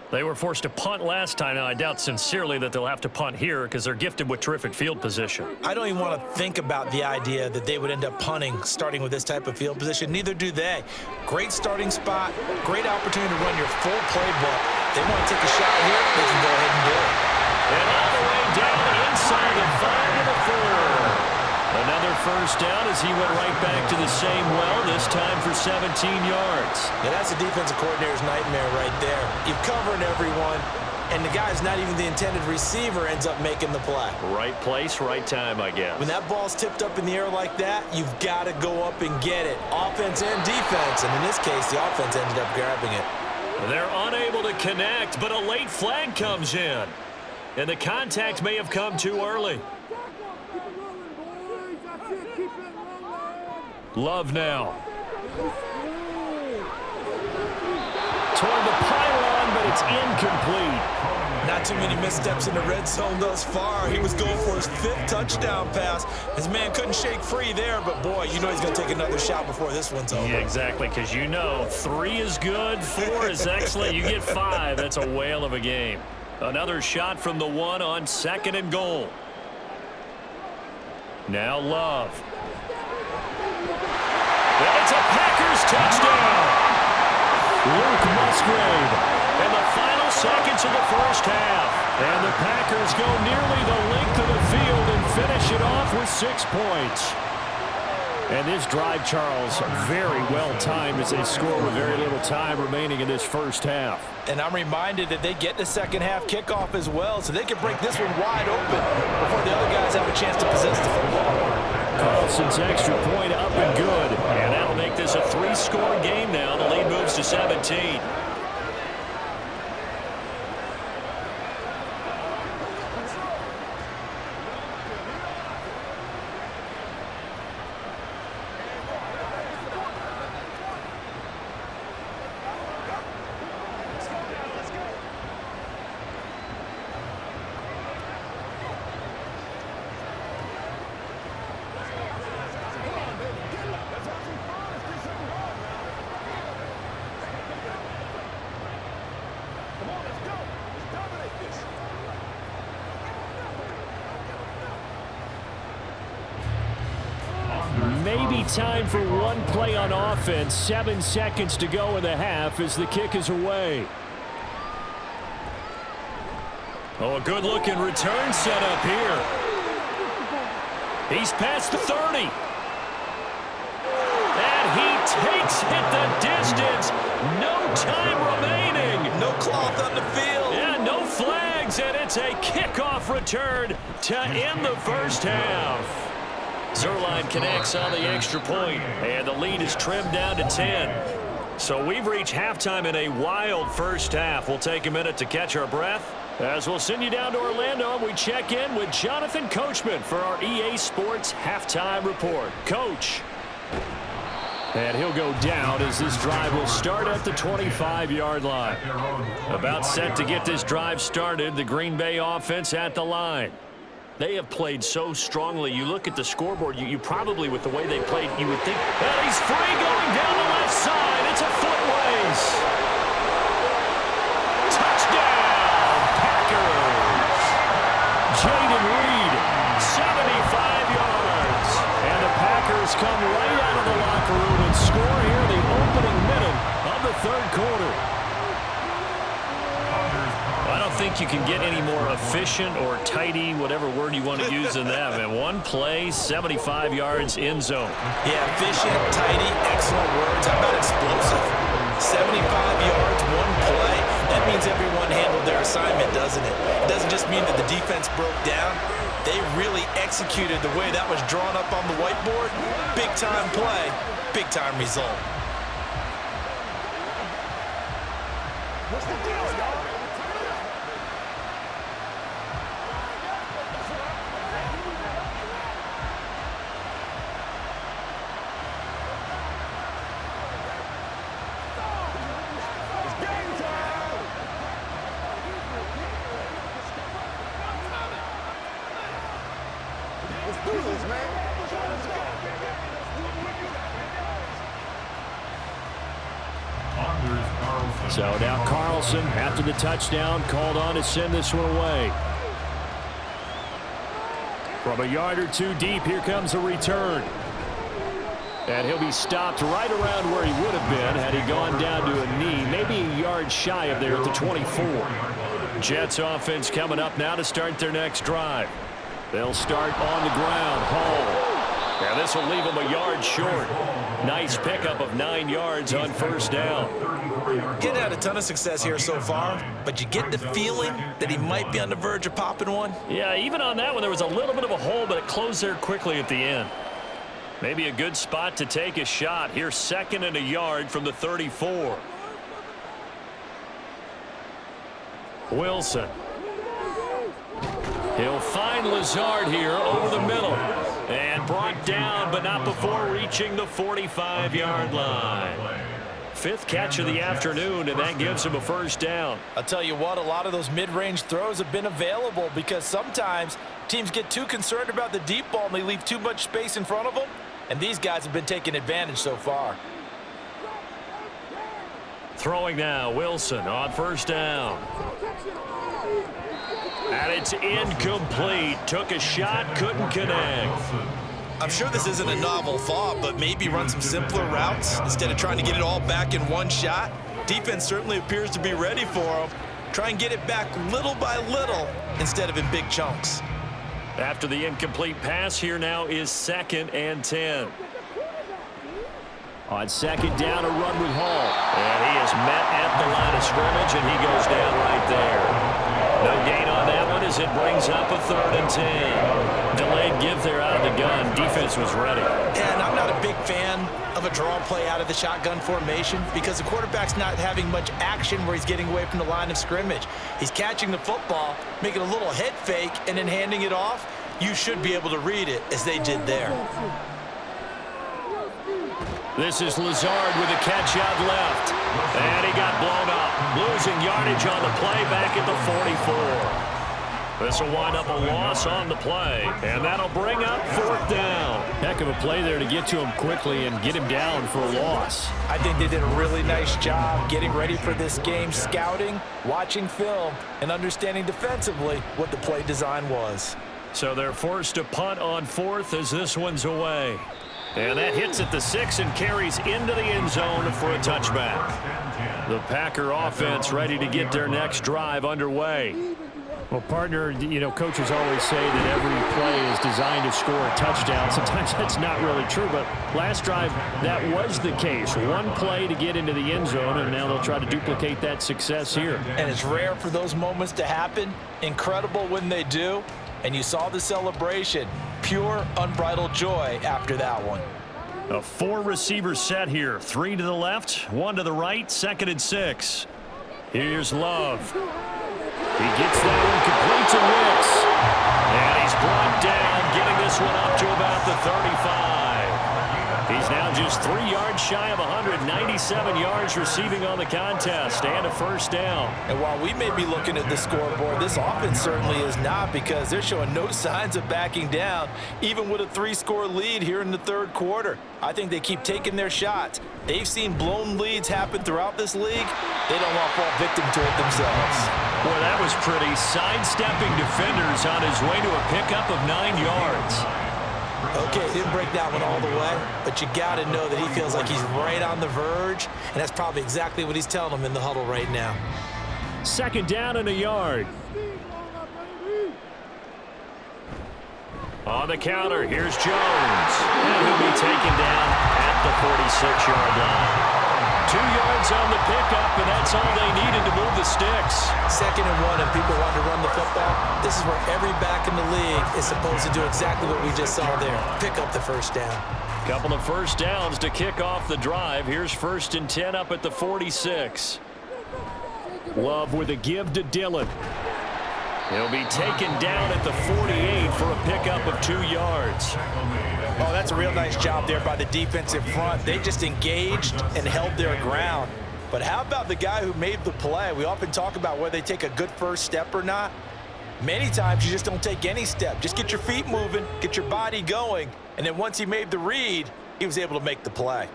S1: They were forced to punt last time. Now, I doubt sincerely that they'll have to punt here because they're gifted with terrific field position.
S2: I don't even want to think about the idea that they would end up punting starting with this type of field position. Neither do they. Great starting spot, great opportunity to run your full playbook. They want to take a shot here, they can go ahead and do it.
S1: And all the way down inside the 5 to the 4. Another first down as he went right back to the same well, this time for 17 yards.
S2: Yeah, that's a defensive coordinator's nightmare right there. You're covering everyone, and the guy's not even the intended receiver ends up making the play.
S1: Right place, right time, I guess.
S2: When that ball's tipped up in the air like that, you've got to go up and get it. Offense and defense, and in this case, the offense ended up grabbing it.
S1: They're unable to connect, but a late flag comes in. And the contact may have come too early. Love now. Toward the pylon, but it's incomplete.
S2: Not too many missteps in the red zone thus far. He was going for his 5th touchdown pass. His man couldn't shake free there, but boy, you know he's going to take another shot before this one's over.
S1: Yeah, exactly, because you know 3 is good, 4 is excellent. You get 5, that's a whale of a game. Another shot from the 1 on 2nd and goal. Now Love. It's a Packers touchdown. Luke Musgrave. And the final seconds of the first half. And the Packers go nearly the length of the field and finish it off with 6 points. And this drive, Charles, very well timed as they score with very little time remaining in this first half.
S2: And I'm reminded that they get the second half kickoff as well, so they can break this one wide open before the other guys have a chance to possess the football.
S1: Carlson's extra point up and good. And that'll make this a 3-score game now. The lead moves to 17. Maybe time for one play on offense. 7 seconds to go in the half as the kick is away. Oh, a good-looking return set up here. He's past the 30. And he takes it the distance. No time remaining.
S2: No cloth on the field.
S1: Yeah, no flags, and it's a kickoff return to end the first half. Zerline connects on the extra point, and the lead is trimmed down to 10. So we've reached halftime in a wild first half. We'll take a minute to catch our breath as we'll send you down to Orlando, and we check in with Jonathan Coachman for our EA Sports Halftime Report. Coach. And he'll go down as this drive will start at the 25-yard line. About set to get this drive started, the Green Bay offense at the line. They have played so strongly. You look at the scoreboard, you probably, with the way they played, you would think, well, he's free going down the left side. It's a foot race. Touchdown, Packers. Jaden Reed, 75 yards. And the Packers come right out of the locker room and score here in the opening minute of the third quarter. I don't think you can get any more efficient or tidy, whatever word you want to use in that. Man, one play, 75 yards in zone.
S2: Yeah, efficient, tidy, excellent words. How about explosive? 75 yards, one play. That means everyone handled their assignment, doesn't it? It doesn't just mean that the defense broke down. They really executed the way that was drawn up on the whiteboard. Big-time play, big-time result.
S3: What's the deal, y'all? do this, man.
S1: So now Carlson, after the touchdown, called on to send this one away. From a yard or two deep, here comes a return. And he'll be stopped right around where he would have been had he gone down to a knee, maybe a yard shy of there at the 24. Jets offense coming up now to start their next drive. They'll start on the ground. Hall. And this will leave him a yard short. Nice pickup of 9 yards on first down.
S2: Getting had a ton of success here so far, but you get the feeling that he might be on the verge of popping one.
S1: Yeah, even on that one, there was a little bit of a hole, but it closed there quickly at the end. Maybe a good spot to take a shot. Here's 2nd and a yard from the 34. Wilson. He'll find Lazard here over the middle. And brought down, but not before reaching the 45-yard line. 5th catch of the afternoon, and that gives him a first down.
S2: I'll tell you what, a lot of those mid-range throws have been available because sometimes teams get too concerned about the deep ball and they leave too much space in front of them, and these guys have been taking advantage so far.
S1: Throwing now, Wilson on first down. And it's incomplete. Took a shot, couldn't connect.
S2: I'm sure this isn't a novel thought, but maybe run some simpler routes instead of trying to get it all back in one shot. Defense certainly appears to be ready for him. Try and get it back little by little instead of in big chunks.
S1: After the incomplete pass, here now is 2nd and 10. On 2nd down, a run with Hall. And he is met at the line of scrimmage, and he goes down right there. No gain on that one as it brings up a 3rd and 10. Delayed give there out of the gun. Defense was ready.
S2: And I'm not a big fan of a draw play out of the shotgun formation because the quarterback's not having much action where he's getting away from the line of scrimmage. He's catching the football, making a little head fake, and then handing it off. You should be able to read it as they did there.
S1: This is Lazard with a catch out left. And he got blown up. Losing yardage on the play back at the 44. This will wind up a loss on the play. And that'll bring up 4th down. Heck of a play there to get to him quickly and get him down for a loss.
S2: I think they did a really nice job getting ready for this game, scouting, watching film, and understanding defensively what the play design was.
S1: So they're forced to punt on 4th as this one's away. And that hits at the 6 and carries into the end zone for a touchback. The Packer offense ready to get their next drive underway. Well, partner, you know, coaches always say that every play is designed to score a touchdown. Sometimes that's not really true, but last drive, that was the case. One play to get into the end zone, and now they'll try to duplicate that success here. And
S2: it's rare for those moments to happen. Incredible when they do. And you saw the celebration. Pure, unbridled joy after that one.
S1: A 4-receiver set here. 3 to the left, 1 to the right, 2nd and 6. Here's Love. He gets that one complete to Wicks. And he's brought down, getting this one up to about the 35. He's now just 3 yards shy of 197 yards receiving on the contest and a first down.
S2: And while we may be looking at the scoreboard, this offense certainly is not because they're showing no signs of backing down, even with a 3-score lead here in the 3rd quarter. I think they keep taking their shots. They've seen blown leads happen throughout this league. They don't want to fall victim to it themselves.
S1: Boy, that was pretty. Sidestepping defenders on his way to a pickup of 9 yards.
S2: Okay, didn't break that one all the way, but you got to know that he feels like he's right on the verge, and that's probably exactly what he's telling them in the huddle right now.
S1: 2nd down and a yard. On the counter, here's Jones. And he'll be taken down at the 46-yard line. 2 yards on the pickup, and that's all they needed to move the sticks.
S2: 2nd and 1, and people want to run the football. This is where every back in the league is supposed to do exactly what we just saw there. Pick up the first down.
S1: Couple of first downs to kick off the drive. Here's 1st and 10 up at the 46. Love with a give to Dillon. He'll be taken down at the 48 for a pickup of 2 yards.
S2: Oh, that's a real nice job there by the defensive front. They just engaged and held their ground. But how about the guy who made the play? We often talk about whether they take a good first step or not. Many times you just don't take any step. Just get your feet moving, get your body going, and then once he made the read, he was able to make the play.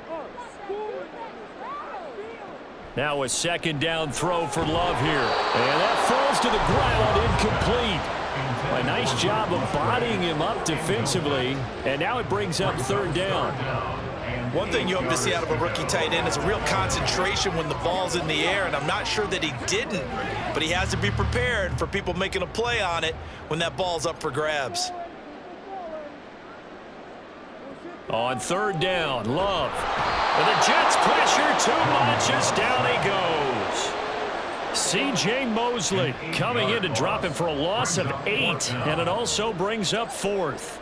S1: Now a second down throw for Love here. And that falls to the ground, incomplete. A nice job of bodying him up defensively. And now it brings up third down.
S2: One thing you hope to see out of a rookie tight end is a real concentration when the ball's in the air, and I'm not sure that he didn't, but he has to be prepared for people making a play on it when that ball's up for grabs.
S1: On third down, Love. And the Jets pressure too much as down he goes. C.J. Mosley coming in to drop him for a loss of 8, and it also brings up fourth.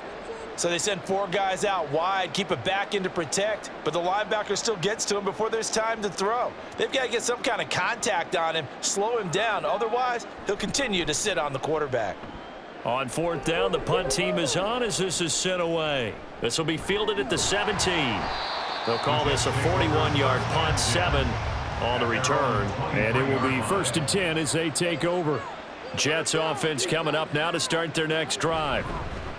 S2: So they send 4 guys out wide, keep it back in to protect, but the linebacker still gets to him before there's time to throw. They've got to get some kind of contact on him, slow him down. Otherwise, he'll continue to sit on the quarterback.
S1: On fourth down, the punt team is on as this is sent away. This will be fielded at the 17. They'll call this a 41-yard punt, 7 on the return. And it will be 1st and 10 as they take over. Jets offense coming up now to start their next drive.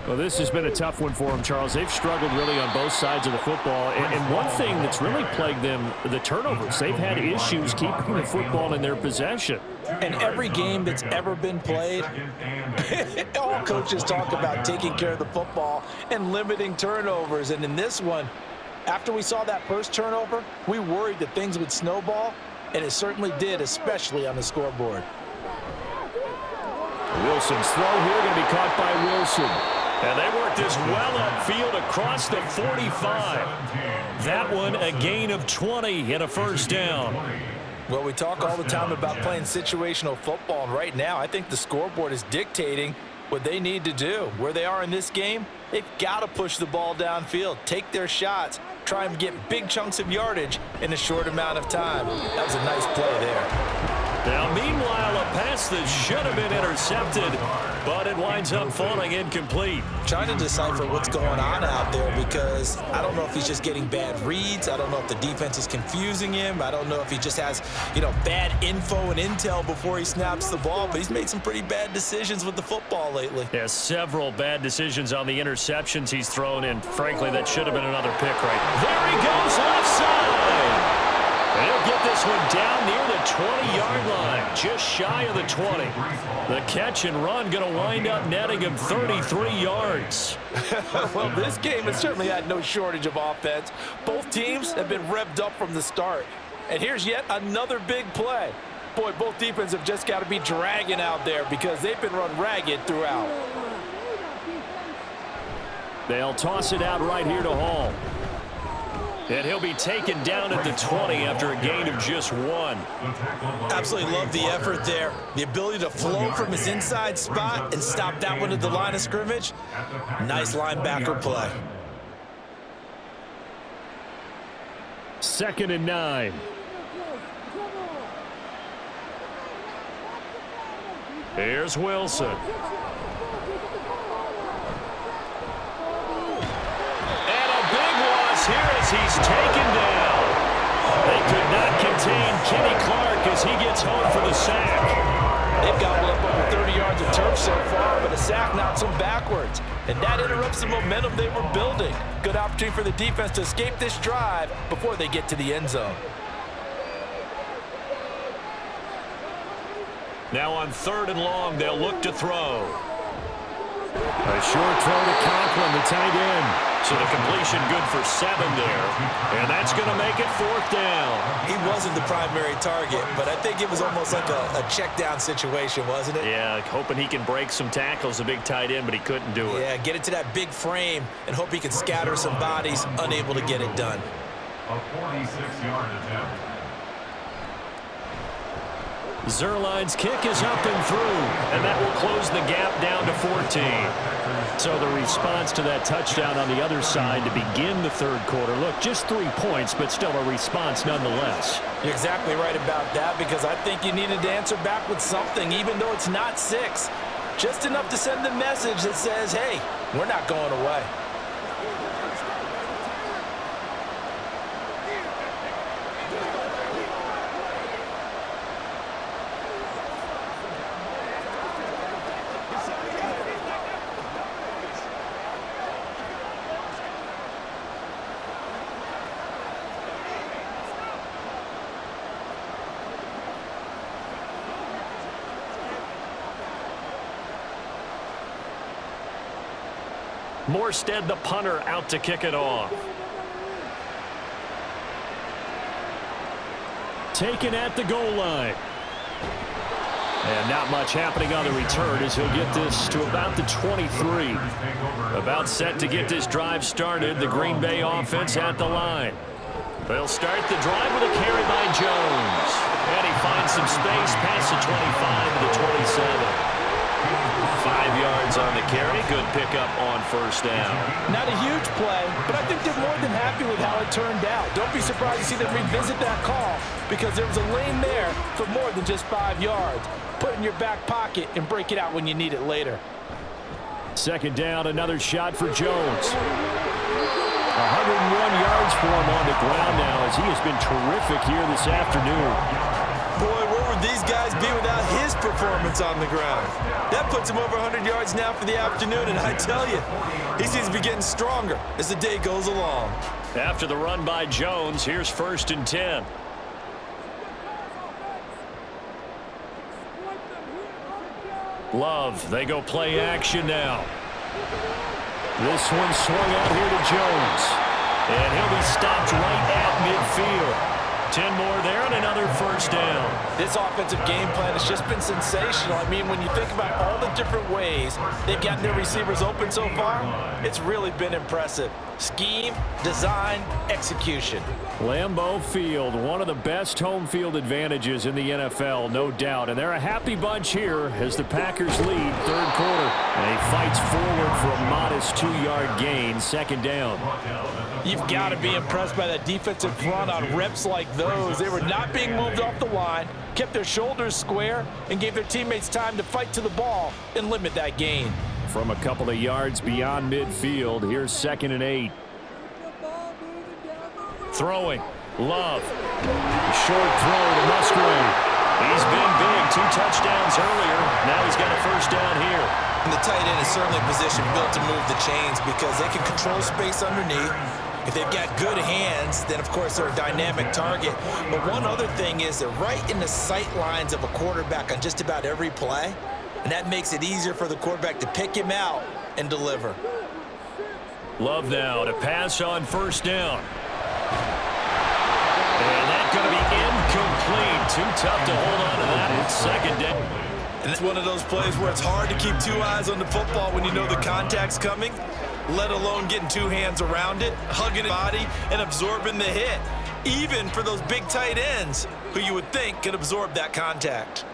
S5: Well, this has been a tough one for them, Charles. They've struggled really on both sides of the football. And one thing that's really plagued them, the turnovers. They've had issues keeping the football in their possession.
S2: And every game that's ever been played, all coaches talk about taking care of the football and limiting turnovers. And in this one, after we saw that first turnover, we worried that things would snowball, and it certainly did, especially on the scoreboard.
S1: Wilson's throw here going to be caught by Wilson. And they worked this well upfield across the 45. That one a gain of 20 and a first down.
S2: Well, we talk all the time about playing situational football, and right now I think the scoreboard is dictating what they need to do. Where they are in this game, they've got to push the ball downfield, take their shots, try and get big chunks of yardage in a short amount of time. That was a nice play there.
S1: Now, meanwhile, a pass that should have been intercepted, but it winds up falling incomplete.
S2: Trying to decipher what's going on out there because I don't know if he's just getting bad reads. I don't know if the defense is confusing him. I don't know if he just has, bad info and intel before he snaps the ball, but he's made some pretty bad decisions with the football lately.
S1: Yeah, several bad decisions on the interceptions he's thrown in. Frankly, that should have been another pick right. There he goes, left side. And he'll get this one down near the 20-yard line, just shy of the 20. The catch and run going to wind up netting him 33 yards.
S2: Well, this game has certainly had no shortage of offense. Both teams have been revved up from the start. And here's yet another big play. Boy, both defenses have just got to be dragging out there because they've been run ragged throughout.
S1: They'll toss it out right here to Hall. And he'll be taken down at the 20 after a gain of just 1.
S2: Absolutely love the effort there. The ability to flow from his inside spot and stop that one at the line of scrimmage. Nice linebacker play.
S1: 2nd and 9. Here's Wilson. Here as he's taken down. They could not contain Kenny Clark as he gets home for the sack.
S2: They've got up over 30 yards of turf so far, but a sack knocks them backwards. And that interrupts the momentum they were building. Good opportunity for the defense to escape this drive before they get to the end zone.
S1: Now on 3rd and long, they'll look to throw. A short throw to Conklin, the tight end. So the completion good for 7 there. And that's going to make it 4th down.
S2: He wasn't the primary target, but I think it was almost like a check down situation, wasn't it?
S1: Yeah, hoping he can break some tackles, a big tight end, but he couldn't do it.
S2: Yeah, get it to that big frame and hope he can scatter some bodies, unable to get it done.
S4: A 46-yard attempt.
S1: Zuerlein's kick is up and through, and that will close the gap down to 14. So the response to that touchdown on the other side to begin the 3rd quarter. Look, just 3 points, but still a response nonetheless.
S2: You're exactly right about that because I think you needed to answer back with something, even though it's not 6. Just enough to send a message that says, hey, we're not going away.
S1: Morstead, the punter, out to kick it off. Taken at the goal line. And not much happening on the return as he'll get this to about the 23. About set to get this drive started. The Green Bay offense at the line. They'll start the drive with a carry by Jones. And he finds some space past the 25 to the 27. 5 yards on the carry. Good pickup on first down.
S2: Not a huge play, but I think they're more than happy with how it turned out. Don't be surprised to see them revisit that call because there was a lane there for more than just 5 yards. Put it in your back pocket and break it out when you need it later.
S5: Second down, another shot for Jones. 101 yards for him on the ground now as he has been terrific here this afternoon.
S2: Boy, where would these guys be without his performance on the ground? That puts him over 100 yards now for the afternoon, and I tell you, he seems to be getting stronger as the day goes along.
S1: After the run by Jones, here's 1st and 10. Love, they go play action now. This one swung out here to Jones. And he'll be stopped right at midfield. 10 more there and another first down.
S2: This offensive game plan has just been sensational. I mean, when you think about all the different ways they've gotten their receivers open so far, it's really been impressive. Scheme, design, execution.
S5: Lambeau Field, one of the best home field advantages in the NFL, no doubt. And they're a happy bunch here as the Packers lead 3rd quarter. And he fights forward for a modest 2-yard gain, 2nd down.
S2: You've got to be impressed by that defensive front on reps like those. They were not being moved off the line, kept their shoulders square, and gave their teammates time to fight to the ball and limit that gain.
S5: From a couple of yards beyond midfield, here's 2nd and 8.
S1: Throwing. Love.
S5: Short throw to Musgrave.
S1: He's been big. 2 touchdowns earlier. Now he's got a first down here.
S2: And the tight end is certainly a position built to move the chains because they can control space underneath. If they've got good hands, then, of course, they're a dynamic target. But one other thing is they're right in the sight lines of a quarterback on just about every play. And that makes it easier for the quarterback to pick him out and deliver.
S1: Love now to pass on first down. And that's going to be incomplete. Too tough to hold on to that. It's 2nd down.
S2: And it's one of those plays where it's hard to keep 2 eyes on the football when you know the contact's coming, let alone getting 2 hands around it, hugging the body, and absorbing the hit, even for those big tight ends who you would think could absorb that contact.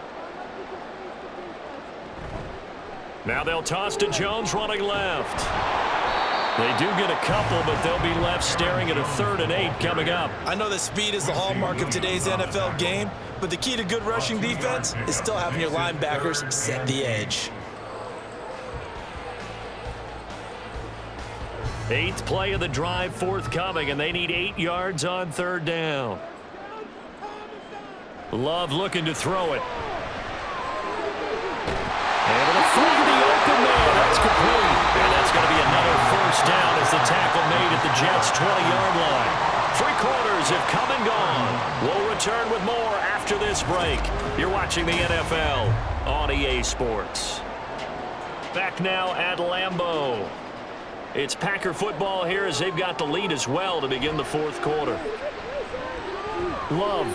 S1: Now they'll toss to Jones running left. They do get a couple, but they'll be left staring at a 3rd and 8 coming up.
S2: I know that speed is the hallmark of today's NFL game, but the key to good rushing defense is still having your linebackers set the edge.
S1: 8th play of the drive forthcoming, and they need 8 yards on 3rd down. Love looking to throw it. Able to find the open man. That's complete. And that's going to be another first down as the tackle made at the Jets' 20-yard line. 3 quarters have come and gone. We'll return with more after this break. You're watching the NFL on EA Sports. Back now at Lambeau. It's Packer football here as they've got the lead as well to begin the 4th quarter. Love.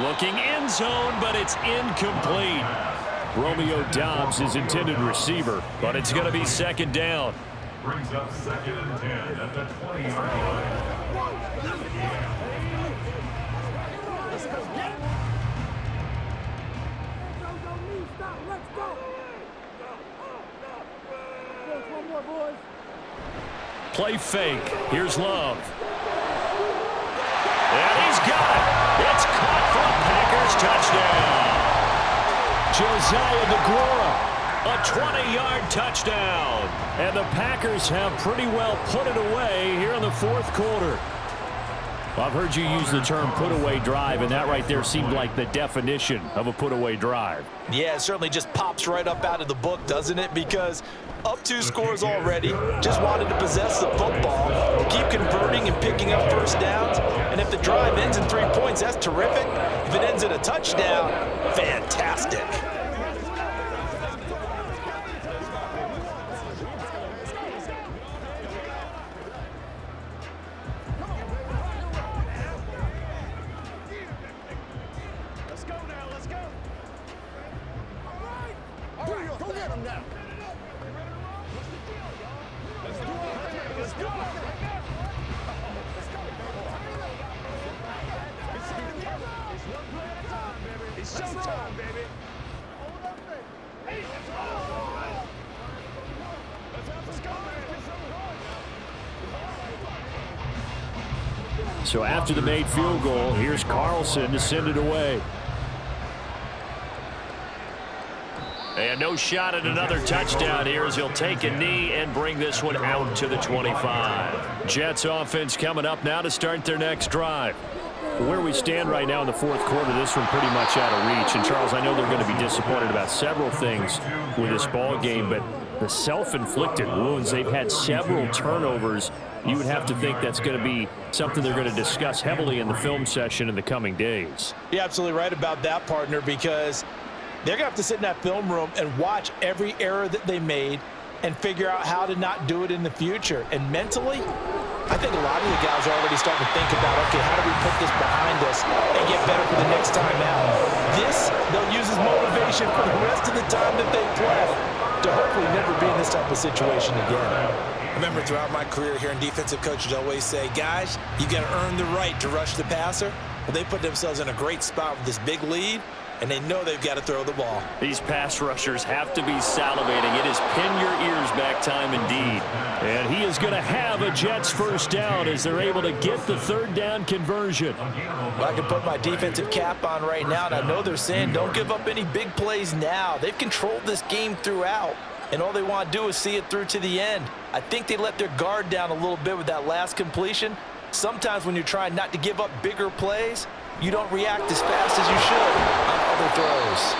S1: Looking end zone, but it's incomplete. Romeo Doubs is intended receiver, but it's going to be 2nd down.
S4: Brings up 2nd and 10 at the 20-yard line.
S1: Play fake. Here's Love. And he's got it. It's caught for a Packers touchdown. Josiah DeGuara, a 20-yard touchdown. And the Packers have pretty well put it away here in the 4th quarter. I've heard you use the term put-away drive, and that right there seemed like the definition of a put-away drive.
S2: Yeah, it certainly just pops right up out of the book, doesn't it? Because up 2 scores already, just wanted to possess the football, keep converting and picking up first downs. And if the drive ends in 3 points, that's terrific. If it ends in a touchdown, fantastic.
S5: So after the made field goal, here's Carlson to send it away.
S1: And no shot at another touchdown here as he'll take a knee and bring this one out to the 25. Jets offense coming up now to start their next drive.
S5: Where we stand right now in the fourth quarter, this one pretty much out of reach. And, Charles, I know they're going to be disappointed about several things with this ball game, but the self-inflicted wounds, they've had several turnovers. You would have to think that's going to be something they're going to discuss heavily in the film session in the coming days.
S2: You're absolutely right about that, partner, because they're going to have to sit in that film room and watch every error that they made and figure out how to not do it in the future. And mentally, I think a lot of the guys are already starting to think about, okay, how do we put this behind us and get better for the next time out? This, they'll use as motivation for the rest of the time that they play to hopefully never be in this type of situation again. I remember throughout my career hearing defensive coaches always say, guys, you got to earn the right to rush the passer. Well, they put themselves in a great spot with this big lead, and they know they've got to throw the ball.
S1: These pass rushers have to be salivating. It is pin your ears back time indeed.
S5: And he is going to have a Jets first down as they're able to get the third down conversion.
S2: Well, I can put my defensive cap on right now, and I know they're saying don't give up any big plays now. They've controlled this game throughout, and all they want to do is see it through to the end. I think they let their guard down a little bit with that last completion. Sometimes when you're trying not to give up bigger plays, you don't react as fast as you should on other throws.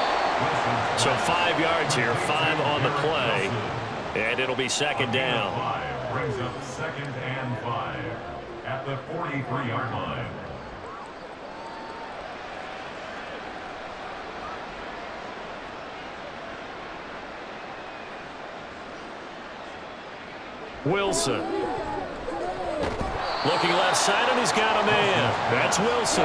S1: So 5 yards here, 5 on the play, and it'll be second down.
S4: Brings up second and 5 at the 43-yard line.
S1: Wilson. Looking left side, and he's got a man. That's Wilson.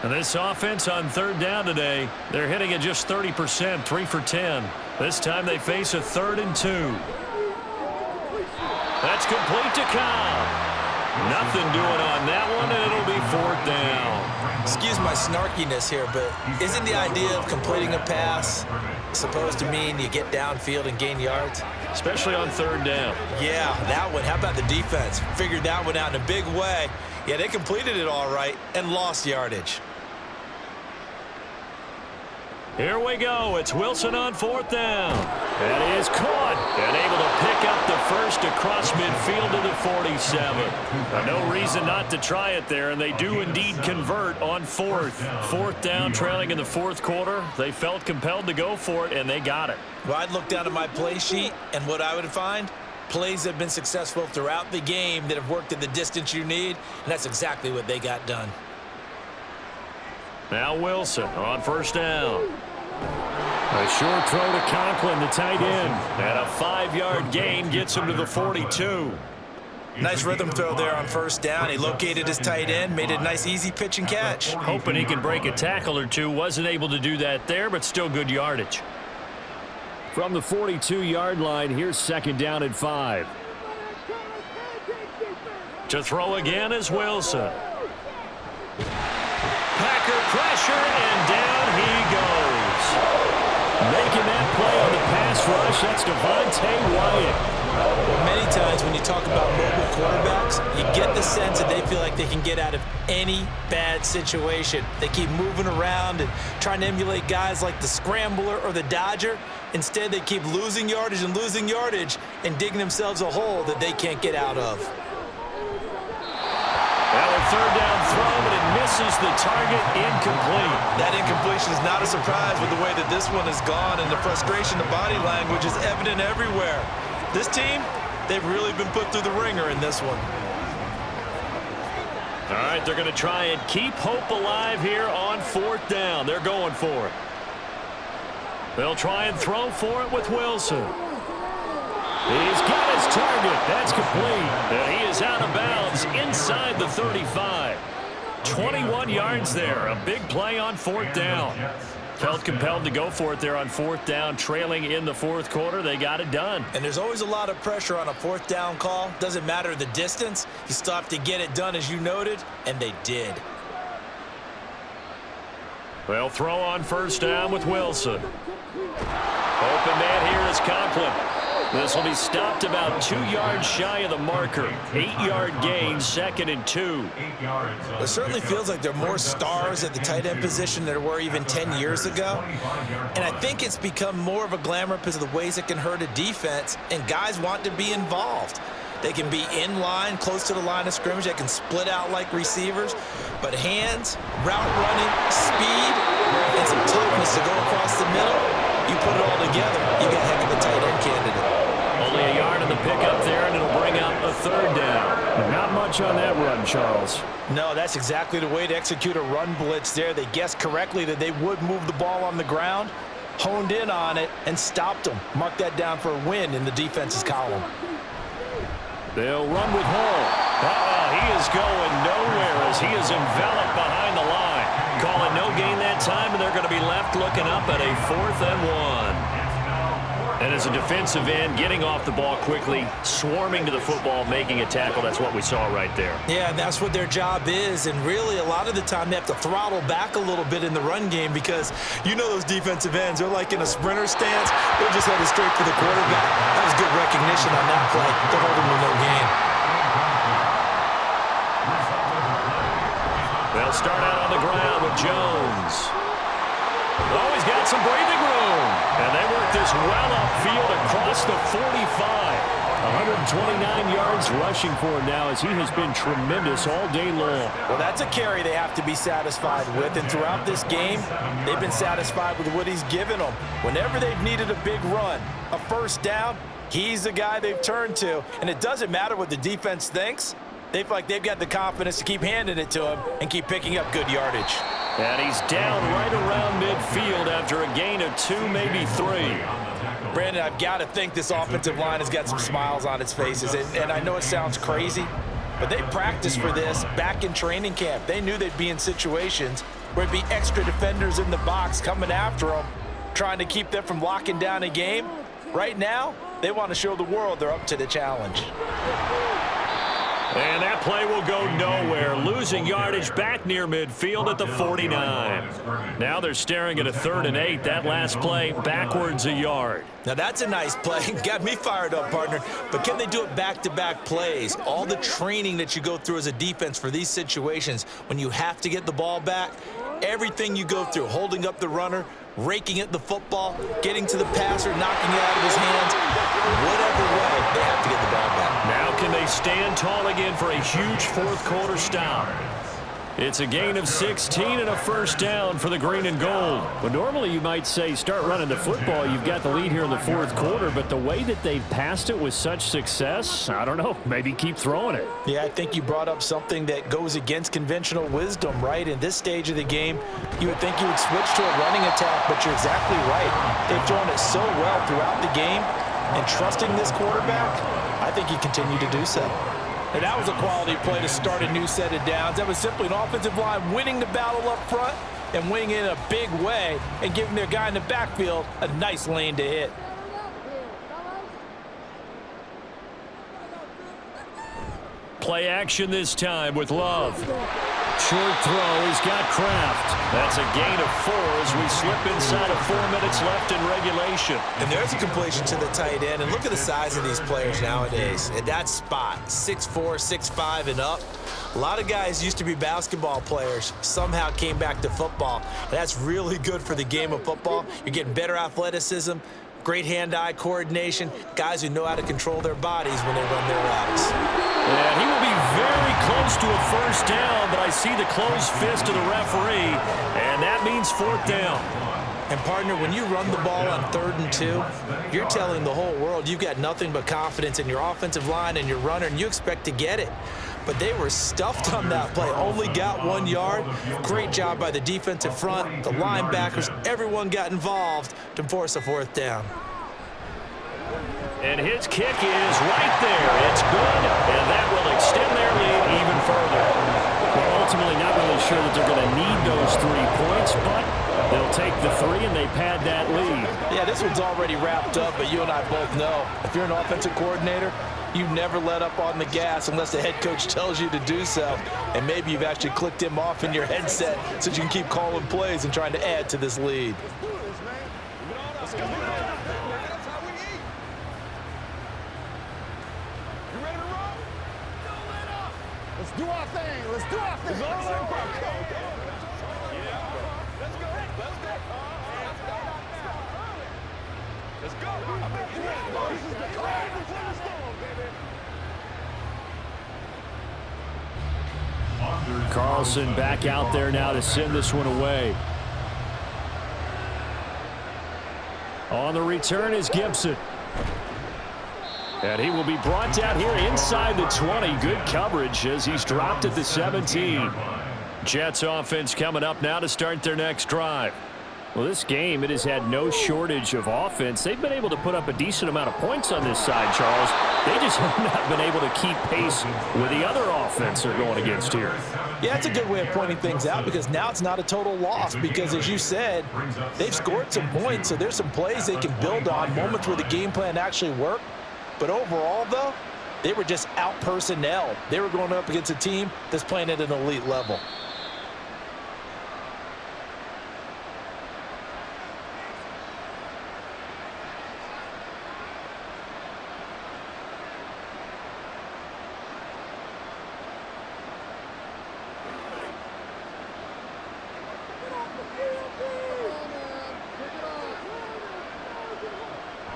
S1: And this offense on third down today, they're hitting at just 30%, 3 for 10. This time they face a 3rd and 2. That's complete to Cobb. Nothing doing on that one, and it'll be 4th down.
S2: Excuse my snarkiness here, but isn't the idea of completing a pass supposed to mean you get downfield and gain yards?
S1: Especially on third down.
S2: Yeah, that one. How about the defense? Figured that one out in a big way. Yeah, they completed it all right and lost yardage.
S1: Here we go. It's Wilson on 4th down. That is caught and able to pick up the first across midfield to the 47. No reason not to try it there, and they do indeed convert on 4th. 4th down, trailing in the 4th quarter. They felt compelled to go for it, and they got it.
S2: Well, I'd look down at my play sheet, and what I would find, plays have been successful throughout the game that have worked at the distance you need, and that's exactly what they got done.
S1: Now Wilson on 1st down.
S5: A short throw to Conklin, the tight end.
S1: And a 5-yard gain gets him to the 42.
S2: Nice rhythm throw there on 1st down. He located his tight end, made it a nice easy pitch and catch.
S1: Hoping he can break a tackle or two. Wasn't able to do that there, but still good yardage.
S5: From the 42-yard line, here's 2nd down and 5.
S1: To throw again is Wilson. Packer pressure, and down he goes.
S5: Making that play on the pass rush, that's Devontae Wyatt.
S2: Well, many times when you talk about mobile quarterbacks, you get the sense that they feel like they can get out of any bad situation. They keep moving around and trying to emulate guys like the Scrambler or the Dodger. Instead, they keep losing yardage and digging themselves a hole that they can't get out of.
S1: Well, a 3rd down throw, but it misses the target, incomplete.
S2: That incompletion is not a surprise with the way that this one has gone, and the frustration, the body language is evident everywhere. This team, they've really been put through the ringer in this one.
S1: All right, they're going to try and keep hope alive here on 4th down. They're going for it. They'll try and throw for it with Wilson. He's got his target. That's complete. And he is out of bounds inside the 35. 21 yards there. A big play on 4th down. Felt compelled to go for it there on 4th down, trailing in the 4th quarter. They got it done.
S2: And there's always a lot of pressure on a 4th down call. Doesn't matter the distance. You still have to get it done, as you noted, and they did.
S1: They'll throw on first down with Wilson. Open man here is Conklin. This will be stopped about 2 yards shy of the marker. 8-yard gain, 2nd and 2.
S2: It certainly feels like there are more stars at the tight end position than there were even 10 years ago. And I think it's become more of a glamour because of the ways it can hurt a defense, and guys want to be involved. They can be in line, close to the line of scrimmage. They can split out like receivers. But hands, route running, speed, and some toughness to go across the middle, you put it all together, you got a heck of a tight end candidate.
S1: Only a yard in the pickup there, and it'll bring up a 3rd down.
S5: Not much on that run, Charles.
S2: No, that's exactly the way to execute a run blitz there. They guessed correctly that they would move the ball on the ground, honed in on it, and stopped them. Mark that down for a win in the defense's column.
S1: They'll run with Hall. He is going nowhere as he is enveloped behind the line. Call it no gain that time, and they're going to be left looking up at a 4th and 1. And as a defensive end, getting off the ball quickly, swarming to the football, making a tackle, that's what we saw right there.
S2: Yeah, and that's what their job is. And really, a lot of the time, they have to throttle back a little bit in the run game because you know those defensive ends, they're like in a sprinter stance. They're just headed straight for the quarterback. That was good recognition on that play. They're holding to no gain.
S1: They'll start out on the ground with Jones. Oh, he's got some breathing room. And they work this well upfield across the 45. 129 yards rushing for him now as he has been tremendous all day long.
S2: Well, that's a carry they have to be satisfied with. And throughout this game, they've been satisfied with what he's given them. Whenever they've needed a big run, a first down, he's the guy they've turned to. And it doesn't matter what the defense thinks. They feel like they've got the confidence to keep handing it to him and keep picking up good yardage.
S1: And he's down right around midfield after a gain of 2, maybe 3.
S2: Brandon, I've got to think this offensive line has got some smiles on its faces. And I know it sounds crazy, but they practiced for this back in training camp. They knew they'd be in situations where it'd be extra defenders in the box coming after them, trying to keep them from locking down a game. Right now, they want to show the world they're up to the challenge.
S1: And that play will go nowhere, losing yardage back near midfield at the 49. Now they're staring at a 3rd and 8. That last play backwards a yard.
S2: Now that's a nice play. Got me fired up, partner. But can they do it back-to-back plays? All the training that you go through as a defense for these situations, when you have to get the ball back, everything you go through, holding up the runner, raking at the football, getting to the passer, knocking it out of his hands, whatever way, they have to get the ball back.
S1: Now can they stand tall again for a huge 4th quarter stop? It's a gain of 16 and a first down for the green and gold.
S5: Well, normally you might say start running the football. You've got the lead here in the 4th quarter, but the way that they've passed it with such success, I don't know, maybe keep throwing it.
S2: Yeah, I think you brought up something that goes against conventional wisdom, right? In this stage of the game, you would think you would switch to a running attack, but you're exactly right. They've thrown it so well throughout the game, and trusting this quarterback, I think you continue to do so. And that was a quality play to start a new set of downs. That was simply an offensive line winning the battle up front and winning it in a big way and giving their guy in the backfield a nice lane to hit.
S1: Play action this time with Love. Short throw, he's got Kraft. That's a gain of 4 as we slip inside of 4 minutes left in regulation.
S2: And there's a completion to the tight end. And look at the size of these players nowadays. At that spot, 6'4", 6'5", and up. A lot of guys used to be basketball players, somehow came back to football. And that's really good for the game of football. You're getting better athleticism, great hand-eye coordination, guys who know how to control their bodies when they run their routes.
S1: And he will be very close to a first down, but I see the closed fist of the referee, and that means 4th down.
S2: And, partner, when you run the ball on 3rd and 2, you're telling the whole world you've got nothing but confidence in your offensive line and your runner, and you expect to get it. But they were stuffed on that play, only got 1 yard. Great job by the defensive front, the linebackers, everyone got involved to force a 4th down.
S1: And his kick is right there. It's good, and that will extend their lead even further.
S5: Well, ultimately not really sure that they're going to need those 3 points, but they'll take the 3 and they pad that lead.
S2: Yeah, this one's already wrapped up, but you and I both know if you're an offensive coordinator, You never let up on the gas unless the head coach tells you to do so. And maybe you've actually clicked him off in your headset so you can keep calling plays and trying to add to this lead.
S3: Let's go. That's how we eat. You ready to roll? Don't let up. Let's do our thing. Let's do our thing. It's all in Let's go. Let's go. This is the cloud before the storm, baby.
S5: Carlson back out there now to send this one away. On the return is Gibson. And he will be brought down here inside the 20. Good coverage as he's dropped at the 17. Jets offense coming up now to start their next drive. Well, this game, it has had no shortage of offense. They've been able to put up a decent amount of points on this side, Charles. They just have not been able to keep pace with the other offense they're going against here.
S2: Yeah, that's a good way of pointing things out because now it's not a total loss because, as you said, they've scored some points, so there's some plays they can build on, moments where the game plan actually worked. But overall, though, they were just out-personnel. They were going up against a team that's playing at an elite level.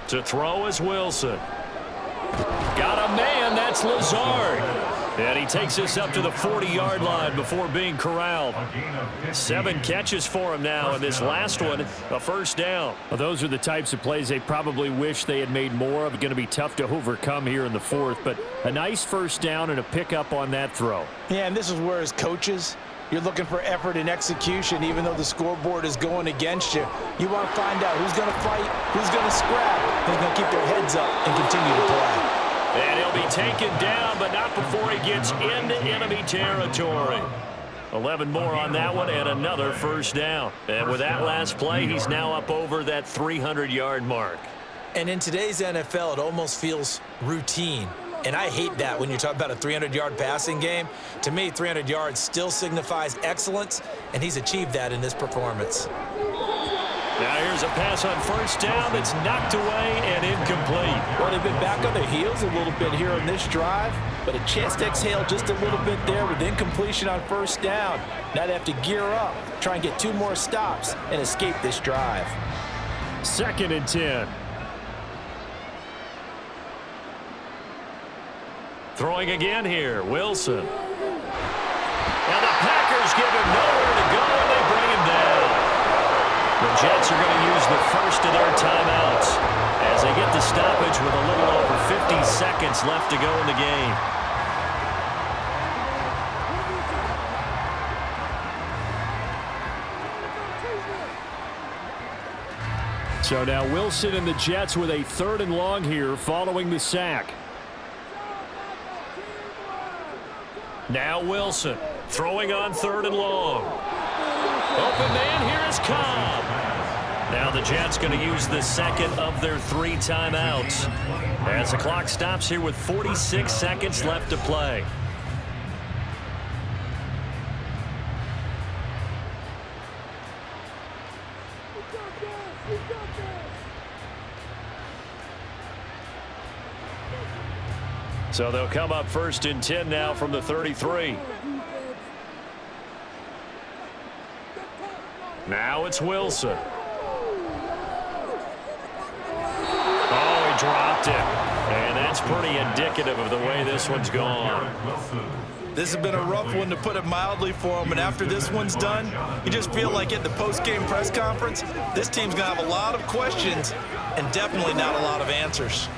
S1: To throw is Wilson. Got a man, that's Lazard. And he takes us up to the 40-yard line before being corralled. 7 catches for him now, and this last one, a first down.
S5: Well, those are the types of plays they probably wish they had made more of. Going to be tough to overcome here in the fourth, but a nice first down and a pickup on that throw.
S2: Yeah, and this is where, as coaches, you're looking for effort and execution, even though the scoreboard is going against you. You want to find out who's going to fight, who's going to scrap, who's going to keep their heads up and continue to play.
S1: And he'll be taken down, but not before he gets into enemy territory. 11 more on that one and another first down. And with that last play, he's now up over that 300-yard mark.
S2: And in today's NFL, it almost feels routine. And I hate that when you talk about a 300-yard passing game. To me, 300 yards still signifies excellence, and he's achieved that in this performance.
S1: Now here's a pass on first down that's knocked away and incomplete.
S2: Well, they've been back on their heels a little bit here on this drive, but a chance to exhale just a little bit there with incompletion on first down. Now they have to gear up, try and get 2 more stops, and escape this drive.
S5: 2nd and 10.
S1: Throwing again here, Wilson. And the Packers give him nowhere to go, and they bring him down. The Jets are going to use the first of their timeouts as they get the stoppage with a little over 50 seconds left to go in the game.
S5: So now Wilson and the Jets with a 3rd and long here following the sack.
S1: Now Wilson throwing on 3rd and long. Open man, here is Cobb. Now the Jets going to use the second of their 3 timeouts as the clock stops here with 46 seconds left to play. So they'll come up 1st and 10 now from the 33. Now it's Wilson. Oh, he dropped it. And that's pretty indicative of the way this one's gone.
S2: This has been a rough one, to put it mildly, for him. And after this one's done, you just feel like at the post-game press conference, this team's going to have a lot of questions and definitely not a lot of answers.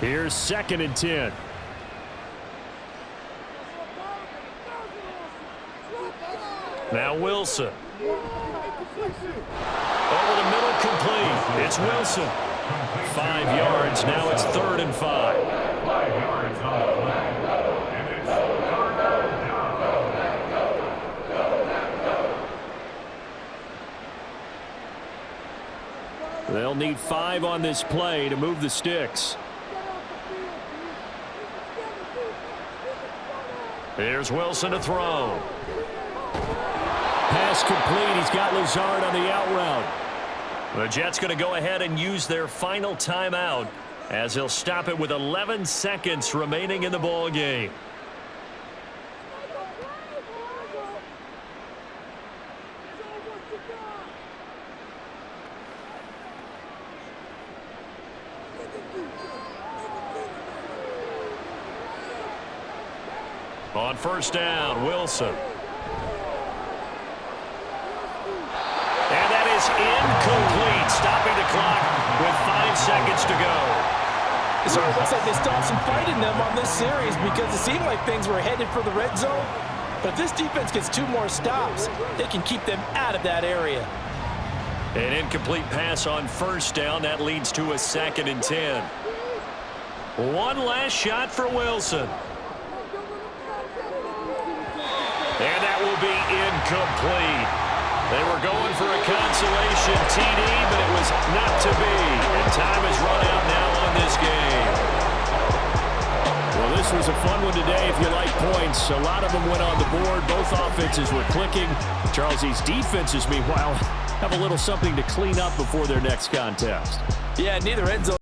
S5: Here's 2nd and 10.
S1: Now Wilson. Over the middle, complete. It's Wilson. 5 yards. Now it's 3rd and 5.
S4: 5 yards on the flag. And it's 3rd down.
S5: They'll need 5 on this play to move the sticks.
S1: Here's Wilson to throw.
S5: Pass complete. He's got Lazard on the out route.
S1: The Jets going to go ahead and use their final timeout as he'll stop it with 11 seconds remaining in the ball game. On first down, Wilson. And that is incomplete, stopping the clock with 5 seconds to go.
S2: It sort of looks like they still have some fight in them on this series because it seemed like things were headed for the red zone. But if this defense gets 2 more stops, they can keep them out of that area.
S1: An incomplete pass on first down. That leads to a 2nd and 10. One last shot for Wilson. And that will be incomplete. They were going for a consolation TD, but it was not to be. And time has run out now on this game.
S5: Well, this was a fun one today if you like points. A lot of them went on the board. Both offenses were clicking. Charles, these defenses, meanwhile, have a little something to clean up before their next contest.
S2: Yeah, neither end zone.